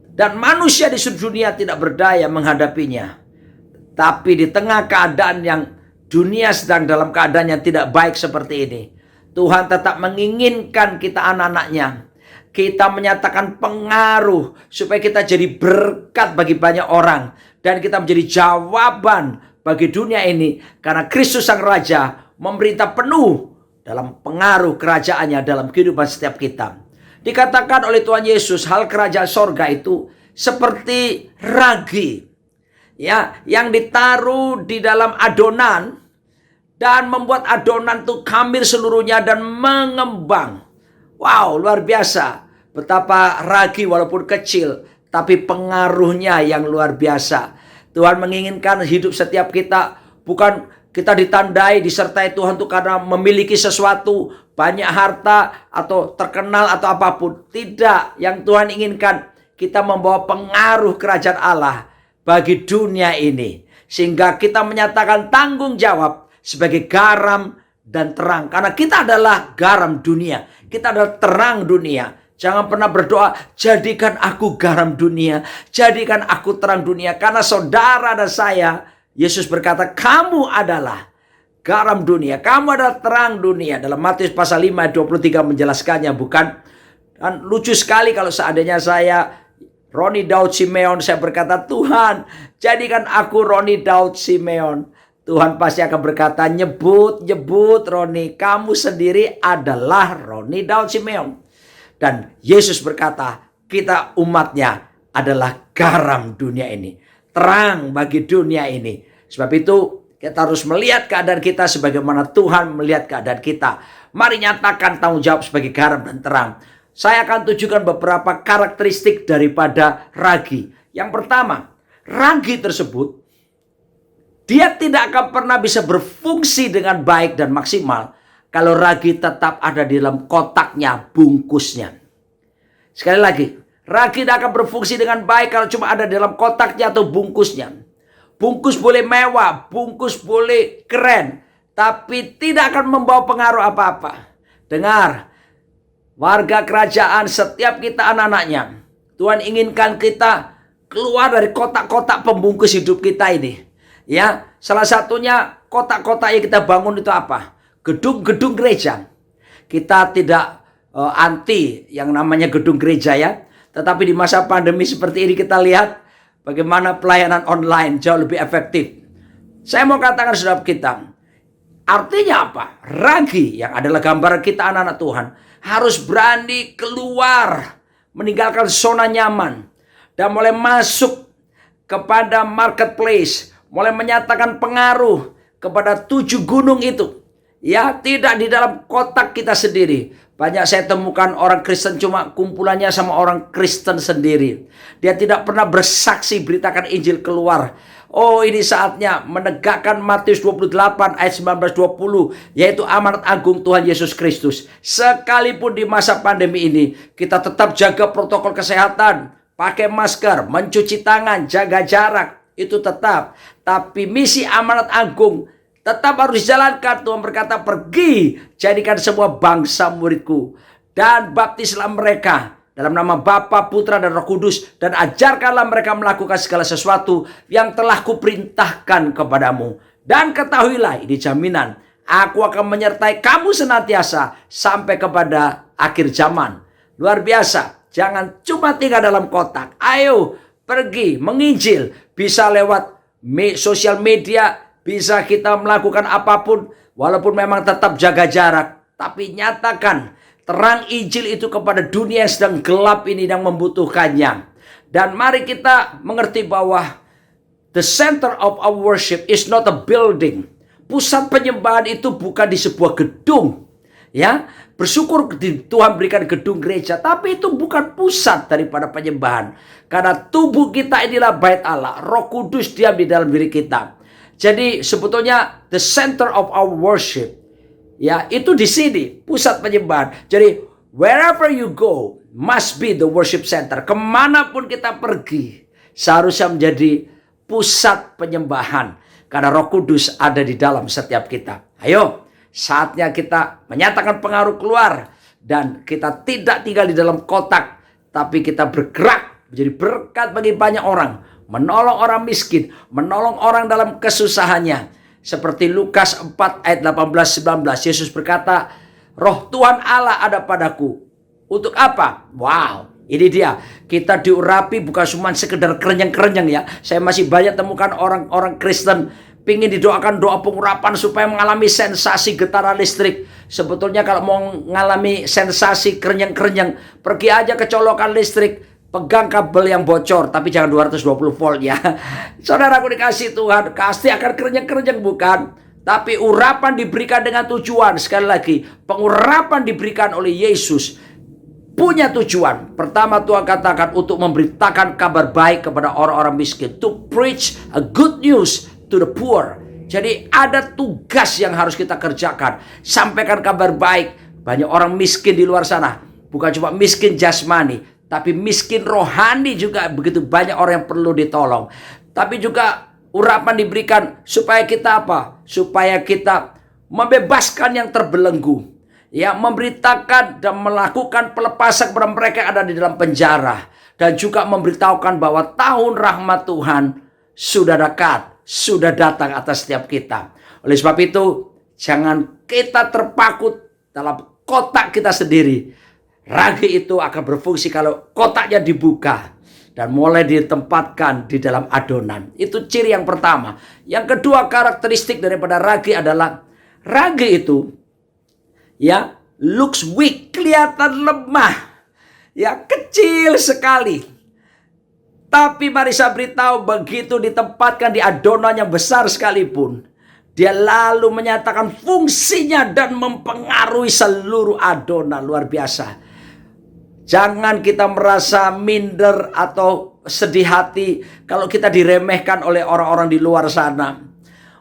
Dan manusia di seluruh dunia tidak berdaya menghadapinya. Tapi di tengah keadaan yang dunia sedang dalam keadaan yang tidak baik seperti ini, Tuhan tetap menginginkan kita anak-anaknya. Kita menyatakan pengaruh supaya kita jadi berkat bagi banyak orang. Dan kita menjadi jawaban bagi dunia ini. Karena Kristus Sang Raja memerintah penuh dalam pengaruh kerajaannya dalam kehidupan setiap kita. Dikatakan oleh Tuhan Yesus, hal kerajaan sorga itu seperti ragi, ya, yang ditaruh di dalam adonan dan membuat adonan itu khamir seluruhnya dan mengembang. Wow, luar biasa. Betapa ragi walaupun kecil, tapi pengaruhnya yang luar biasa. Tuhan menginginkan hidup setiap kita bukan kita ditandai, disertai Tuhan itu karena memiliki sesuatu, banyak harta, atau terkenal, atau apapun. Tidak, yang Tuhan inginkan kita membawa pengaruh kerajaan Allah bagi dunia ini. Sehingga kita menyatakan tanggung jawab sebagai garam dan terang. Karena kita adalah garam dunia. Kita adalah terang dunia. Jangan pernah berdoa, jadikan aku garam dunia. Jadikan aku terang dunia. Karena saudara dan saya, Yesus berkata, kamu adalah garam dunia. Kamu adalah terang dunia. Dalam Matius pasal 5 ayat 23 menjelaskannya, bukan? Dan lucu sekali kalau seandainya saya Roni Daud Simeon, saya berkata, Tuhan, jadikan aku Roni Daud Simeon. Tuhan pasti akan berkata, nyebut Roni, kamu sendiri adalah Roni Daud Simeon. Dan Yesus berkata, kita umatnya adalah garam dunia ini. Terang bagi dunia ini. Sebab itu kita harus melihat keadaan kita sebagaimana Tuhan melihat keadaan kita. Mari nyatakan tanggung jawab sebagai garam dan terang. Saya akan tunjukkan beberapa karakteristik daripada ragi. Yang pertama, ragi tersebut dia tidak akan pernah bisa berfungsi dengan baik dan maksimal kalau ragi tetap ada di dalam kotaknya, bungkusnya. Sekali lagi, ragi tidak akan berfungsi dengan baik kalau cuma ada di dalam kotaknya atau bungkusnya. Bungkus boleh mewah, bungkus boleh keren, tapi tidak akan membawa pengaruh apa-apa. Dengar, warga kerajaan, setiap kita anak-anaknya, Tuhan inginkan kita keluar dari kotak-kotak pembungkus hidup kita ini. Ya, salah satunya kotak-kotak yang kita bangun itu apa? Gedung-gedung gereja. Kita tidak anti yang namanya gedung gereja ya. Tetapi di masa pandemi seperti ini kita lihat bagaimana pelayanan online jauh lebih efektif. Saya mau katakan saudara kita, artinya apa? Ragi yang adalah gambaran kita anak-anak Tuhan harus berani keluar, meninggalkan zona nyaman dan mulai masuk kepada marketplace, mulai menyatakan pengaruh kepada 7 gunung itu. Ya, tidak di dalam kotak kita sendiri. Banyak saya temukan orang Kristen cuma kumpulannya sama orang Kristen sendiri. Dia tidak pernah bersaksi beritakan Injil keluar. Oh, ini saatnya menegakkan Matius 28 ayat 19-20, yaitu amanat agung Tuhan Yesus Kristus. Sekalipun di masa pandemi ini, kita tetap jaga protokol kesehatan, pakai masker, mencuci tangan, jaga jarak, itu tetap. Tapi misi amanat agung tetap harus dijalankan. Tuhan berkata, pergi, jadikan semua bangsa muridku, dan baptislah mereka dalam nama Bapa, Putra, dan Roh Kudus, dan ajarkanlah mereka melakukan segala sesuatu yang telah kuperintahkan kepadamu. Dan ketahuilah, ini jaminan, aku akan menyertai kamu senantiasa sampai kepada akhir zaman. Luar biasa, jangan cuma tinggal dalam kotak. Ayo, pergi, menginjil, bisa lewat sosial media, bisa kita melakukan apapun, walaupun memang tetap jaga jarak. Tapi nyatakan terang Injil itu kepada dunia yang sedang gelap ini, yang membutuhkannya. Dan mari kita mengerti bahwa the center of our worship is not a building. Pusat penyembahan itu bukan di sebuah gedung. Ya, bersyukur Tuhan berikan gedung gereja, tapi itu bukan pusat daripada penyembahan. Karena tubuh kita inilah bait Allah. Roh Kudus diam di dalam diri kita. Jadi sebetulnya the center of our worship, ya, itu di sini pusat penyembahan. Jadi wherever you go must be the worship center. Kemanapun kita pergi seharusnya menjadi pusat penyembahan, karena Roh Kudus ada di dalam setiap kita. Ayo, saatnya kita menyatakan pengaruh keluar, dan kita tidak tinggal di dalam kotak, tapi kita bergerak menjadi berkat bagi banyak orang. Menolong orang miskin, menolong orang dalam kesusahannya. Seperti Lukas 4 ayat 18-19, Yesus berkata, Roh Tuhan Allah ada padaku. Untuk apa? Wow, ini dia. Kita diurapi bukan cuma sekedar kerenyang-kerenyang ya. Saya masih banyak temukan orang-orang Kristen pingin didoakan doa pengurapan supaya mengalami sensasi getaran listrik. Sebetulnya kalau mau mengalami sensasi kerenyang-kerenyang, pergi aja ke colokan listrik. Pegang kabel yang bocor, tapi jangan 220 volt ya. Saudaraku dikasih Tuhan, pasti akan kerenyang-kerenyang bukan? Tapi urapan diberikan dengan tujuan. Sekali lagi, pengurapan diberikan oleh Yesus punya tujuan. Pertama, Tuhan katakan untuk memberitakan kabar baik kepada orang-orang miskin. To preach a good news to the poor. Jadi ada tugas yang harus kita kerjakan. Sampaikan kabar baik. Banyak orang miskin di luar sana. Bukan cuma miskin jasmani, tapi miskin rohani juga. Begitu banyak orang yang perlu ditolong. Tapi juga urapan diberikan supaya kita apa? Supaya kita membebaskan yang terbelenggu. Ya, memberitakan dan melakukan pelepasan kepada mereka yang ada di dalam penjara. Dan juga memberitahukan bahwa tahun rahmat Tuhan sudah dekat, sudah datang atas setiap kita. Oleh sebab itu, jangan kita terpaku dalam kotak kita sendiri. Ragi itu akan berfungsi kalau kotaknya dibuka dan mulai ditempatkan di dalam adonan. Itu ciri yang pertama. Yang kedua, karakteristik daripada ragi adalah ragi itu ya looks weak, kelihatan lemah, ya kecil sekali. Tapi mari saya beritahu, begitu ditempatkan di adonan yang besar sekalipun, dia lalu menyatakan fungsinya dan mempengaruhi seluruh adonan. Luar biasa. Jangan kita merasa minder atau sedih hati kalau kita diremehkan oleh orang-orang di luar sana.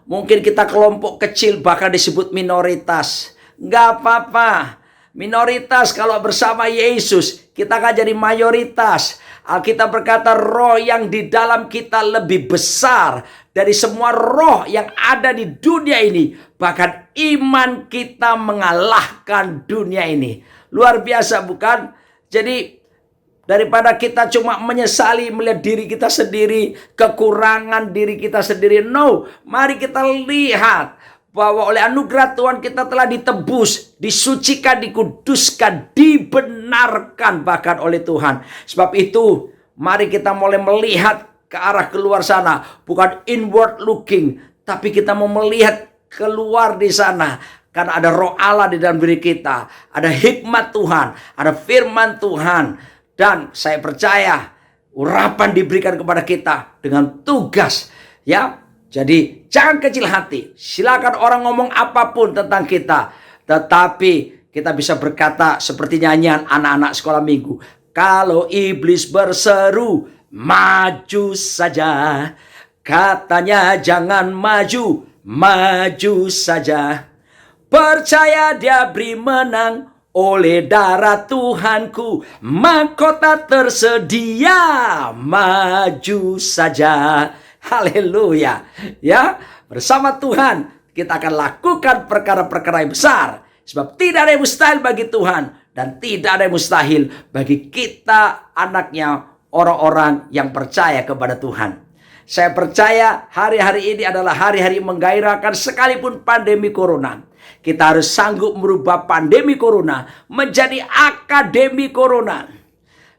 Mungkin kita kelompok kecil, bahkan disebut minoritas. Nggak apa-apa. Minoritas kalau bersama Yesus, kita akan jadi mayoritas. Alkitab berkata roh yang di dalam kita lebih besar dari semua roh yang ada di dunia ini. Bahkan iman kita mengalahkan dunia ini. Luar biasa bukan? Jadi daripada kita cuma menyesali melihat diri kita sendiri, kekurangan diri kita sendiri. No, mari kita lihat bahwa oleh anugerah Tuhan kita telah ditebus, disucikan, dikuduskan, dibenarkan bahkan oleh Tuhan. Sebab itu mari kita mulai melihat ke arah keluar sana. Bukan inward looking, tapi kita mau melihat keluar di sana. Karena ada roh Allah di dalam diri kita. Ada hikmat Tuhan, ada firman Tuhan. Dan saya percaya urapan diberikan kepada kita dengan tugas. Ya, jadi jangan kecil hati. Silakan orang ngomong apapun tentang kita. Tetapi kita bisa berkata seperti nyanyian anak-anak sekolah minggu. Kalau iblis berseru, maju saja. Katanya jangan maju, maju saja. Percaya dia beri menang. Oleh darah Tuhanku, mahkota tersedia. Maju saja. Haleluya. Ya, bersama Tuhan kita akan lakukan perkara-perkara yang besar. Sebab tidak ada yang mustahil bagi Tuhan. Dan tidak ada yang mustahil bagi kita anaknya, orang-orang yang percaya kepada Tuhan. Saya percaya hari-hari ini adalah hari-hari menggairahkan sekalipun pandemi corona. Kita harus sanggup merubah pandemi corona menjadi akademi corona.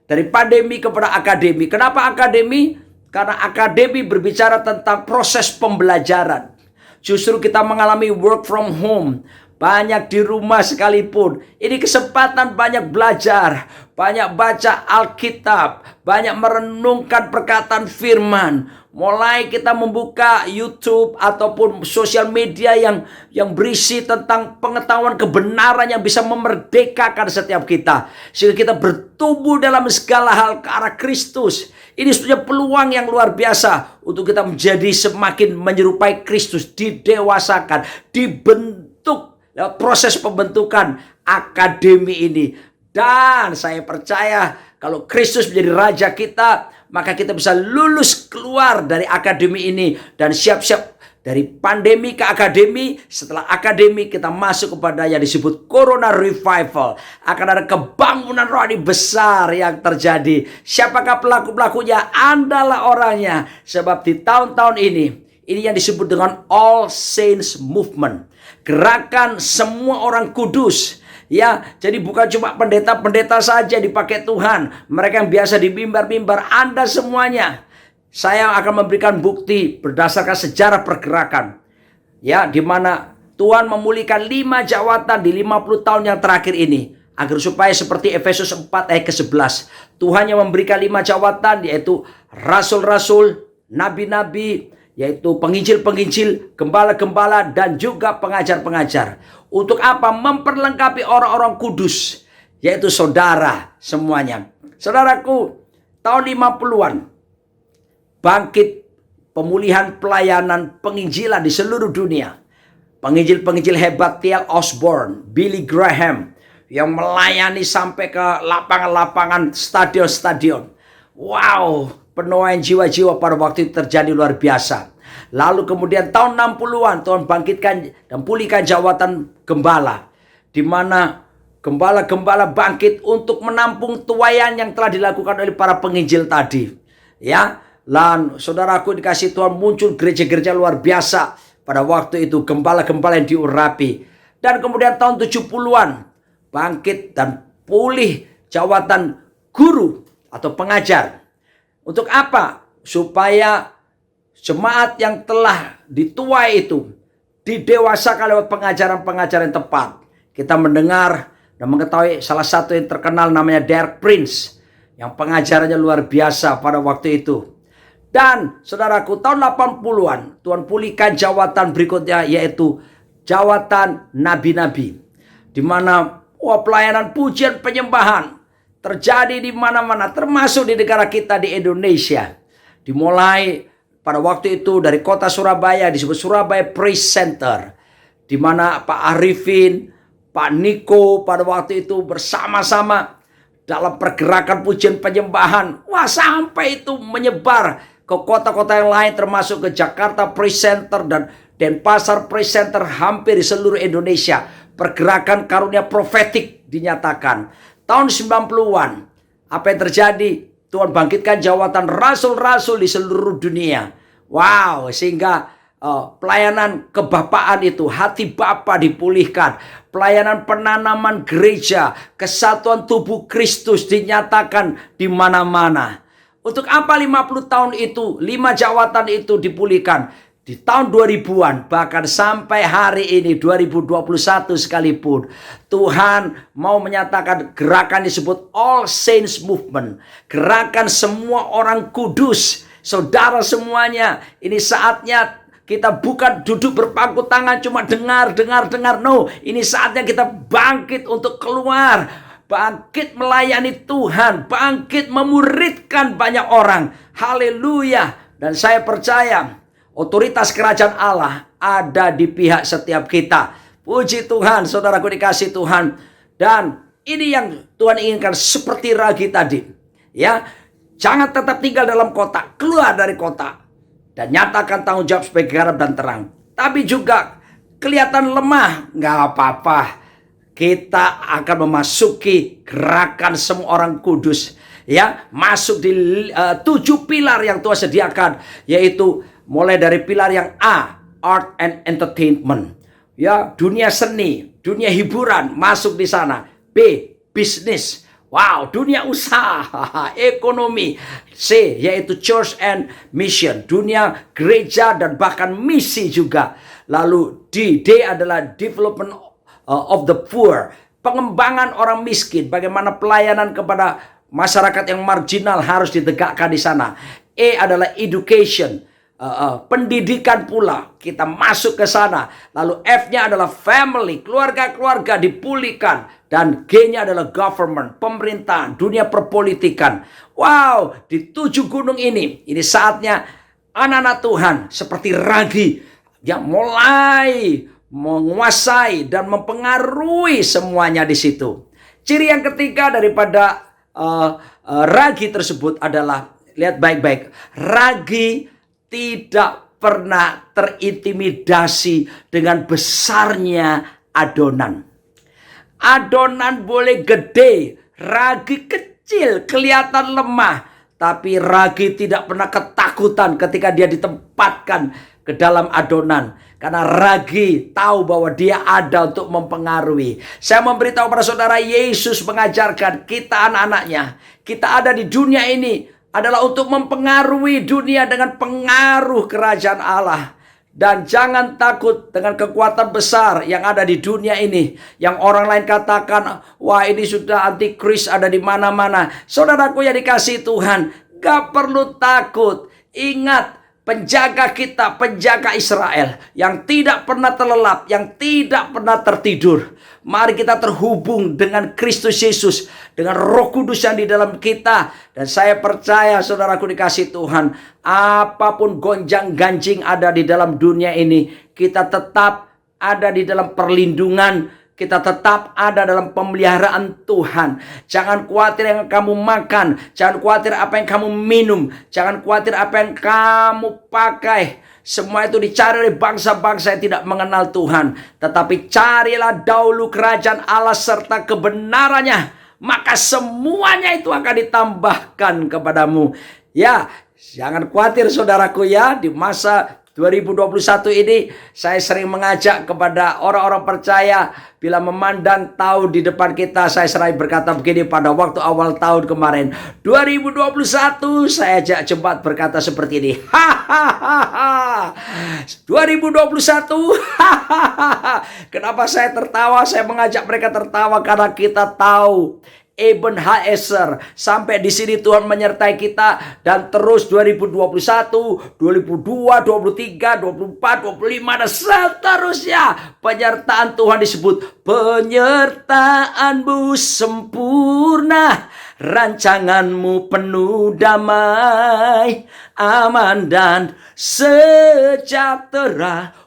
Dari pandemi kepada akademi. Kenapa akademi? Karena akademi berbicara tentang proses pembelajaran. Justru kita mengalami work from home. Banyak di rumah sekalipun. Ini kesempatan banyak belajar. Banyak baca Alkitab. Banyak merenungkan perkataan firman. Mulai kita membuka YouTube ataupun sosial media yang berisi tentang pengetahuan kebenaran yang bisa memerdekakan setiap kita. Sehingga kita bertumbuh dalam segala hal ke arah Kristus. Ini sebetulnya peluang yang luar biasa untuk kita menjadi semakin menyerupai Kristus. Didewasakan, dibentuk lewat proses pembentukan akademi ini. Dan saya percaya kalau Kristus menjadi raja kita, maka kita bisa lulus keluar dari akademi ini. Dan siap-siap dari pandemi ke akademi. Setelah akademi kita masuk kepada yang disebut Corona Revival. Akan ada kebangunan rohani besar yang terjadi. Siapakah pelaku-pelakunya? Andalah orangnya. Sebab di tahun-tahun ini yang disebut dengan All Saints Movement. Gerakan semua orang kudus. Ya, jadi bukan cuma pendeta-pendeta saja dipakai Tuhan. Mereka yang biasa di mimbar-mimbar, Anda semuanya. Saya akan memberikan bukti berdasarkan sejarah pergerakan. Ya, di mana Tuhan memulihkan 5 jawatan di 50 tahun yang terakhir ini. Agar supaya seperti Efesus 4 ayat ke-11. Tuhan yang memberikan 5 jawatan, yaitu rasul-rasul, nabi-nabi, yaitu penginjil-penginjil, gembala-gembala, dan juga pengajar-pengajar. Untuk apa? Memperlengkapi orang-orang kudus, yaitu saudara semuanya. Saudaraku, tahun 50-an, bangkit pemulihan pelayanan penginjilan di seluruh dunia. Penginjil-penginjil hebat T.L. Osborne, Billy Graham, yang melayani sampai ke lapangan-lapangan, stadion-stadion. Wow, penuaian jiwa-jiwa pada waktu itu terjadi luar biasa. Lalu kemudian tahun 60-an Tuhan bangkitkan dan pulihkan jawatan gembala. Di mana gembala-gembala bangkit untuk menampung tuaian yang telah dilakukan oleh para penginjil tadi. Ya, dan saudaraku dikasih Tuhan, muncul gereja-gereja luar biasa pada waktu itu. Gembala-gembala yang diurapi. Dan kemudian tahun 70-an bangkit dan pulih jawatan guru atau pengajar. Untuk apa? Supaya jemaat yang telah dituai itu didewasakan lewat pengajaran-pengajaran yang tepat. Kita mendengar dan mengetahui salah satu yang terkenal namanya Derek Prince, yang pengajarannya luar biasa pada waktu itu. Dan saudaraku, tahun 80-an Tuhan pulihkan jawatan berikutnya, yaitu jawatan nabi-nabi. Di mana pelayanan pujian penyembahan terjadi di mana-mana, termasuk di negara kita di Indonesia. Dimulai pada waktu itu dari kota Surabaya, disebut Surabaya Praise Center, di mana Pak Arifin, Pak Niko pada waktu itu bersama-sama dalam pergerakan pujian penyembahan. Wah, sampai itu menyebar ke kota-kota yang lain termasuk ke Jakarta Praise Center dan Denpasar Praise Center, hampir di seluruh Indonesia. Pergerakan karunia profetik dinyatakan. Tahun 90-an, apa yang terjadi? Tuhan bangkitkan jawatan rasul-rasul di seluruh dunia. Wow, sehingga pelayanan kebapaan itu, hati Bapa dipulihkan. Pelayanan penanaman gereja, kesatuan tubuh Kristus dinyatakan di mana-mana. Untuk apa 50 tahun itu, 5 jawatan itu dipulihkan? Di tahun 2000-an, bahkan sampai hari ini 2021 sekalipun, Tuhan mau menyatakan gerakan disebut All Saints Movement. Gerakan semua orang kudus. Saudara semuanya, ini saatnya kita bukan duduk berpangku tangan cuma dengar. No, ini saatnya kita bangkit untuk keluar. Bangkit melayani Tuhan. Bangkit memuridkan banyak orang. Haleluya. Dan saya percaya otoritas kerajaan Allah ada di pihak setiap kita. Puji Tuhan, saudaraku dikasih Tuhan. Dan ini yang Tuhan inginkan seperti Ragi tadi. Ya, jangan tetap tinggal dalam kota. Keluar dari kota. Dan nyatakan tanggung jawab sebagai garam dan terang. Tapi juga kelihatan lemah. Nggak apa-apa. Kita akan memasuki gerakan semua orang kudus. Ya, masuk di 7 pilar yang Tuhan sediakan. Yaitu mulai dari pilar yang A, art and entertainment. Ya, dunia seni, dunia hiburan masuk di sana. B, bisnis. Wow, dunia usaha, ekonomi. C, yaitu church and mission. Dunia gereja dan bahkan misi juga. Lalu D adalah development of the poor. Pengembangan orang miskin. Bagaimana pelayanan kepada masyarakat yang marginal harus ditegakkan di sana. E adalah education. Pendidikan pula kita masuk ke sana. Lalu F-nya adalah family, keluarga-keluarga dipulihkan. Dan G-nya adalah government, pemerintahan, dunia perpolitikan. Wow, di 7 gunung ini saatnya anak-anak Tuhan seperti Ragi yang mulai menguasai dan mempengaruhi semuanya di situ. Ciri yang ketiga daripada Ragi tersebut adalah, lihat baik-baik, Ragi tidak pernah terintimidasi dengan besarnya adonan. Adonan boleh gede, Ragi kecil, kelihatan lemah. Tapi Ragi tidak pernah ketakutan ketika dia ditempatkan ke dalam adonan. Karena Ragi tahu bahwa dia ada untuk mempengaruhi. Saya memberitahu pada saudara, Yesus mengajarkan kita anak-anaknya. Kita ada di dunia ini adalah untuk mempengaruhi dunia dengan pengaruh kerajaan Allah. Dan jangan takut dengan kekuatan besar yang ada di dunia ini. Yang orang lain katakan, wah ini sudah antikris ada di mana-mana. Saudaraku yang dikasihi Tuhan, gak perlu takut. Ingat, penjaga kita, penjaga Israel yang tidak pernah terlelap, yang tidak pernah tertidur. Mari kita terhubung dengan Kristus Yesus, dengan Roh Kudus yang di dalam kita. Dan saya percaya saudaraku dikasihi Tuhan, apapun gonjang-ganjing ada di dalam dunia ini, kita tetap ada di dalam perlindungan. Kita tetap ada dalam pemeliharaan Tuhan. Jangan khawatir yang kamu makan. Jangan khawatir apa yang kamu minum. Jangan khawatir apa yang kamu pakai. Semua itu dicari oleh bangsa-bangsa yang tidak mengenal Tuhan. Tetapi carilah dahulu kerajaan Allah serta kebenarannya. Maka semuanya itu akan ditambahkan kepadamu. Ya, jangan khawatir saudaraku ya. Di masa 2021 ini saya sering mengajak kepada orang-orang percaya, bila memandang tahun di depan kita, saya sering berkata begini pada waktu awal tahun kemarin, 2021 saya ajak jemaat berkata seperti ini, 2021 kenapa saya tertawa? Saya mengajak mereka tertawa karena kita tahu Eben Haeser sampai di sini Tuhan menyertai kita, dan terus 2021, 2022, 23, 24, 25 dan seterusnya penyertaan Tuhan disebut penyertaanmu sempurna, rancanganmu penuh damai, aman dan sejahtera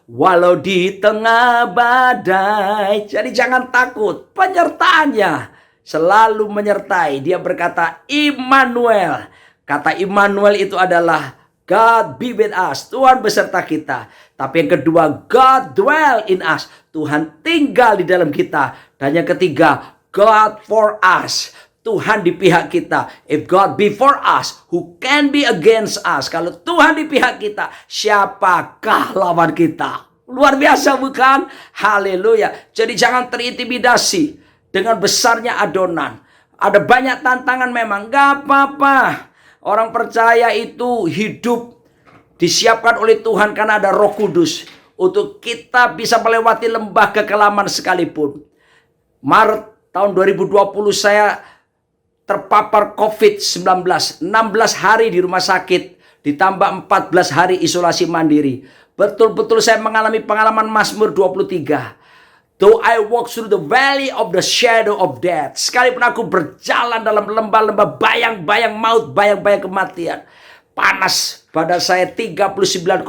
walau di tengah badai. Jadi jangan takut, penyertaannya selalu menyertai. Dia berkata, Immanuel. Kata Immanuel itu adalah God be with us, Tuhan beserta kita. Tapi yang kedua, God dwell in us, Tuhan tinggal di dalam kita. Dan yang ketiga, God for us, Tuhan di pihak kita. If God be for us, who can be against us? Kalau Tuhan di pihak kita, siapakah lawan kita? Luar biasa bukan? Haleluya. Jadi jangan terintimidasi dengan besarnya adonan. Ada banyak tantangan memang, gak apa-apa. Orang percaya itu hidup disiapkan oleh Tuhan karena ada Roh Kudus untuk kita bisa melewati lembah kekelaman sekalipun. Maret tahun 2020 saya terpapar COVID-19, 16 hari di rumah sakit ditambah 14 hari isolasi mandiri. Betul-betul saya mengalami pengalaman Mazmur 23. Though I walk through the valley of the shadow of death. Sekalipun aku berjalan dalam lembah-lembah bayang-bayang maut, bayang-bayang kematian. Panas pada saya 39,1.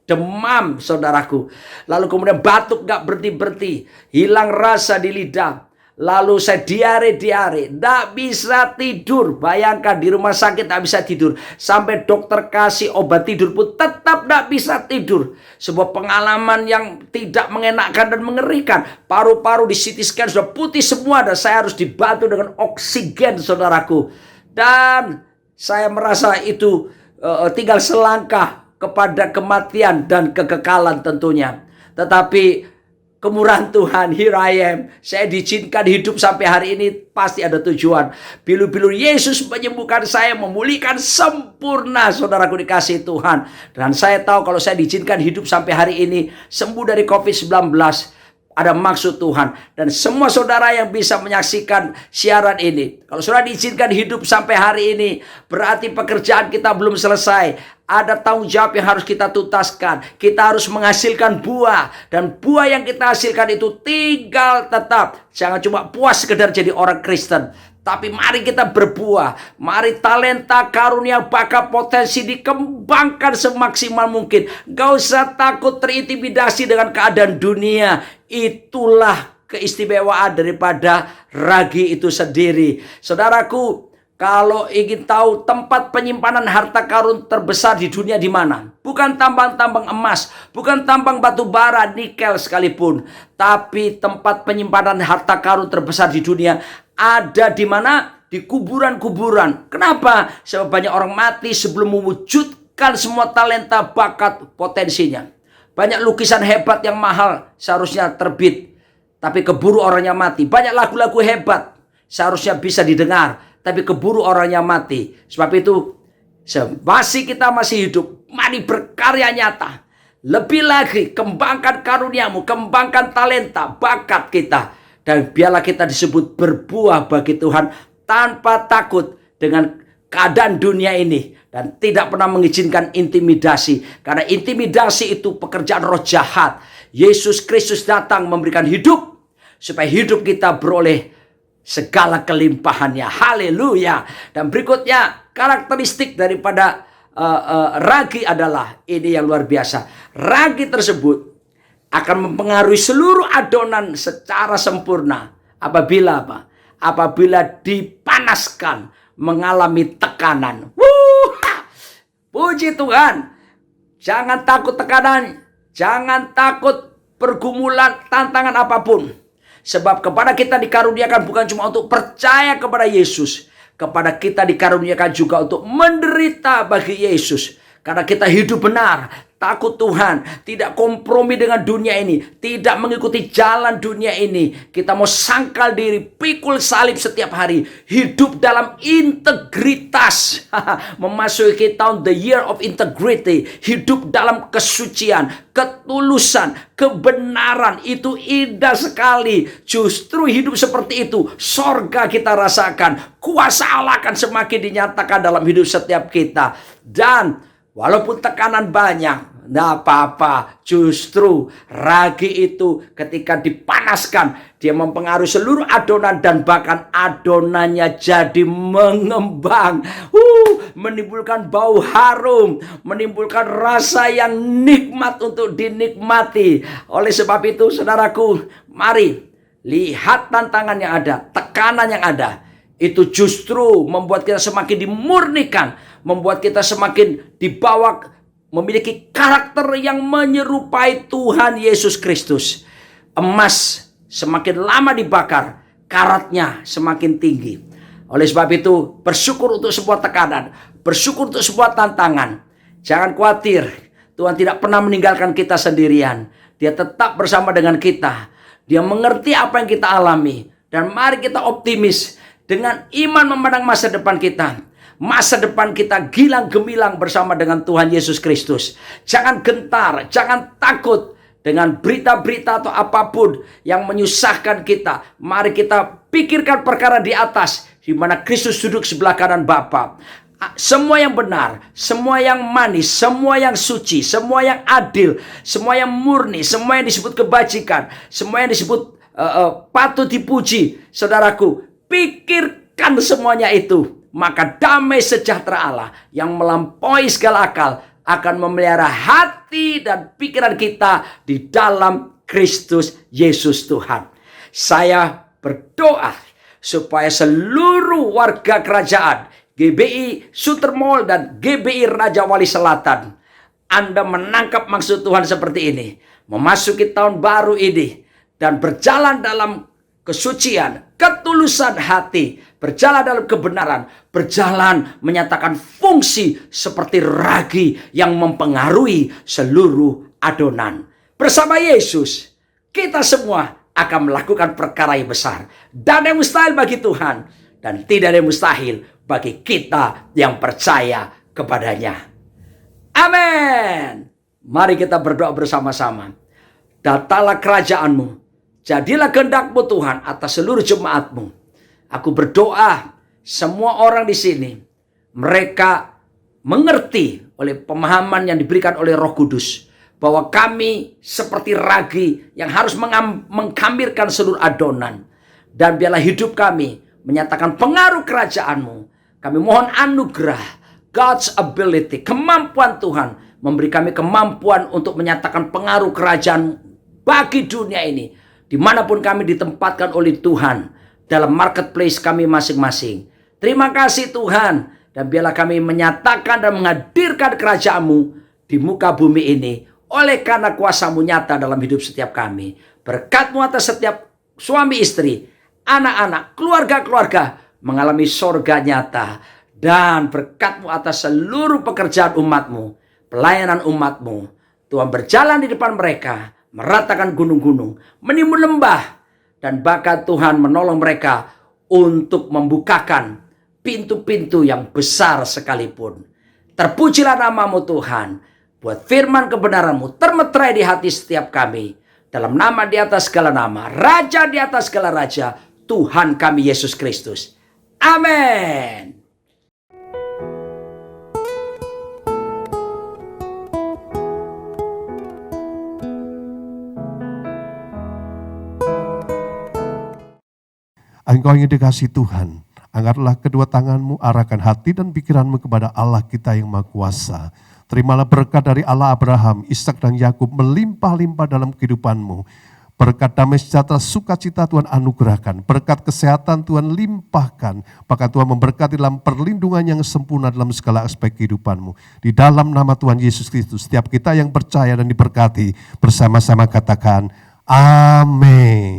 Demam saudaraku. Lalu kemudian batuk gak berhenti-berhenti. Hilang rasa di lidah. Lalu saya diare-diare, tidak bisa tidur. Bayangkan di rumah sakit tidak bisa tidur. Sampai dokter kasih obat tidur pun tetap tidak bisa tidur. Sebuah pengalaman yang tidak mengenakkan dan mengerikan. Paru-paru di CT scan sudah putih semua dan saya harus dibantu dengan oksigen saudaraku. Dan saya merasa itu tinggal selangkah kepada kematian dan kekekalan tentunya. Tetapi kemurahan Tuhan, here I am. Saya diizinkan hidup sampai hari ini, pasti ada tujuan. Pilu-pilu Yesus menyembuhkan saya, memulihkan sempurna, saudaraku dikasihi Tuhan. Dan saya tahu kalau saya diizinkan hidup sampai hari ini, sembuh dari COVID-19, ada maksud Tuhan. Dan semua saudara yang bisa menyaksikan siaran ini, kalau saudara diizinkan hidup sampai hari ini, berarti pekerjaan kita belum selesai. Ada tanggung jawab yang harus kita tuntaskan. Kita harus menghasilkan buah. Dan buah yang kita hasilkan itu tinggal tetap. Jangan cuma puas sekedar jadi orang Kristen. Tapi mari kita berbuah. Mari talenta, karunia, bakat, potensi dikembangkan semaksimal mungkin. Gak usah takut terintimidasi dengan keadaan dunia. Itulah keistimewaan daripada ragi itu sendiri. Saudaraku, kalau ingin tahu tempat penyimpanan harta karun terbesar di dunia di mana? Bukan tambang-tambang emas, bukan tambang batu bara, nikel sekalipun. Tapi tempat penyimpanan harta karun terbesar di dunia ada di mana? Di kuburan-kuburan. Kenapa? Sebab banyak orang mati sebelum mewujudkan semua talenta, bakat, potensinya. Banyak lukisan hebat yang mahal seharusnya terbit, tapi keburu orangnya mati. Banyak lagu-lagu hebat seharusnya bisa didengar, tapi keburu orangnya mati. Sebab itu, masih kita masih hidup, mari berkarya nyata. Lebih lagi, kembangkan karuniamu, kembangkan talenta, bakat kita. Dan biarlah kita disebut berbuah bagi Tuhan tanpa takut dengan keadaan dunia ini. Dan tidak pernah mengizinkan intimidasi. Karena intimidasi itu pekerjaan roh jahat. Yesus Kristus datang memberikan hidup, supaya hidup kita beroleh segala kelimpahannya. Haleluya. Dan berikutnya karakteristik daripada ragi adalah ini yang luar biasa. Ragi tersebut akan mempengaruhi seluruh adonan secara sempurna. Apabila apa? Apabila dipanaskan, mengalami tekanan. Puji Tuhan. Jangan takut tekanan. Jangan takut pergumulan, tantangan apapun. Sebab kepada kita dikaruniakan bukan cuma untuk percaya kepada Yesus. Kepada kita dikaruniakan juga untuk menderita bagi Yesus. Karena kita hidup benar, takut Tuhan, tidak kompromi dengan dunia ini, tidak mengikuti jalan dunia ini. Kita mau sangkal diri, pikul salib setiap hari, hidup dalam integritas. Memasuki tahun the year of integrity, hidup dalam kesucian, ketulusan, kebenaran. Itu indah sekali. Justru hidup seperti itu, sorga kita rasakan, kuasa Allah akan semakin dinyatakan dalam hidup setiap kita. Dan walaupun tekanan banyak, tidak apa-apa. Justru ragi itu ketika dipanaskan, dia mempengaruhi seluruh adonan dan bahkan adonannya jadi mengembang. Menimbulkan bau harum, menimbulkan rasa yang nikmat untuk dinikmati. Oleh sebab itu, saudaraku, mari lihat tantangan yang ada, tekanan yang ada. Itu justru membuat kita semakin dimurnikan, membuat kita semakin dibawa memiliki karakter yang menyerupai Tuhan Yesus Kristus. Emas semakin lama dibakar, karatnya semakin tinggi. Oleh sebab itu, bersyukur untuk sebuah tekanan, bersyukur untuk sebuah tantangan. Jangan khawatir, Tuhan tidak pernah meninggalkan kita sendirian. Dia tetap bersama dengan kita. Dia mengerti apa yang kita alami. Dan mari kita optimis dengan iman memandang masa depan kita. Masa depan kita gilang gemilang bersama dengan Tuhan Yesus Kristus. Jangan gentar, jangan takut dengan berita-berita atau apapun yang menyusahkan kita. Mari kita pikirkan perkara di atas, di mana Kristus duduk sebelah kanan Bapa. Semua yang benar, semua yang manis, semua yang suci, semua yang adil, semua yang murni, semua yang disebut kebajikan, semua yang disebut patut dipuji. Saudaraku, pikirkan semuanya itu. Maka damai sejahtera Allah yang melampaui segala akal akan memelihara hati dan pikiran kita di dalam Kristus Yesus Tuhan. Saya berdoa supaya seluruh warga kerajaan GBI Sunter Mall dan GBI Raja Wali Selatan, Anda menangkap maksud Tuhan seperti ini. Memasuki tahun baru ini dan berjalan dalam kesucian, ketulusan hati, berjalan dalam kebenaran, berjalan menyatakan fungsi seperti ragi yang mempengaruhi seluruh adonan. Bersama Yesus, kita semua akan melakukan perkara yang besar dan yang mustahil bagi Tuhan, dan tidak ada yang mustahil bagi kita yang percaya kepadanya. Amin. Mari kita berdoa bersama-sama. Datanglah kerajaan-Mu, jadilah kehendak-Mu Tuhan atas seluruh jemaat-Mu. Aku berdoa semua orang di sini, mereka mengerti oleh pemahaman yang diberikan oleh Roh Kudus, bahwa kami seperti ragi yang harus mengkambirkan seluruh adonan. Dan biarlah hidup kami menyatakan pengaruh kerajaan-Mu. Kami mohon anugerah, God's ability, kemampuan Tuhan, memberi kami kemampuan untuk menyatakan pengaruh kerajaan bagi dunia ini, dimanapun kami ditempatkan oleh Tuhan, dalam marketplace kami masing-masing. Terima kasih Tuhan, dan biarlah kami menyatakan dan menghadirkan kerajaan-Mu di muka bumi ini, oleh karena kuasa-Mu nyata dalam hidup setiap kami. Berkat-Mu atas setiap suami istri, anak-anak, keluarga-keluarga mengalami sorga nyata. Dan berkat-Mu atas seluruh pekerjaan umat-Mu, pelayanan umat-Mu. Tuhan berjalan di depan mereka, meratakan gunung-gunung, menimbun lembah, dan bahkan Tuhan menolong mereka untuk membukakan pintu-pintu yang besar sekalipun. Terpujilah nama-Mu Tuhan, buat firman kebenaran-Mu termeterai di hati setiap kami. Dalam nama di atas segala nama, Raja di atas segala raja, Tuhan kami Yesus Kristus. Amin. Engkau yang dikasihi Tuhan, angkatlah kedua tanganmu, arahkan hati dan pikiranmu kepada Allah kita yang Maha Kuasa. Terimalah berkat dari Allah Abraham, Ishak dan Yakub melimpah-limpah dalam kehidupanmu. Berkat damai sejahtera, sukacita Tuhan anugerahkan. Berkat kesehatan Tuhan limpahkan. Bahkan Tuhan memberkati dalam perlindungan yang sempurna dalam segala aspek kehidupanmu. Di dalam nama Tuhan Yesus Kristus, setiap kita yang percaya dan diberkati bersama-sama katakan, amin.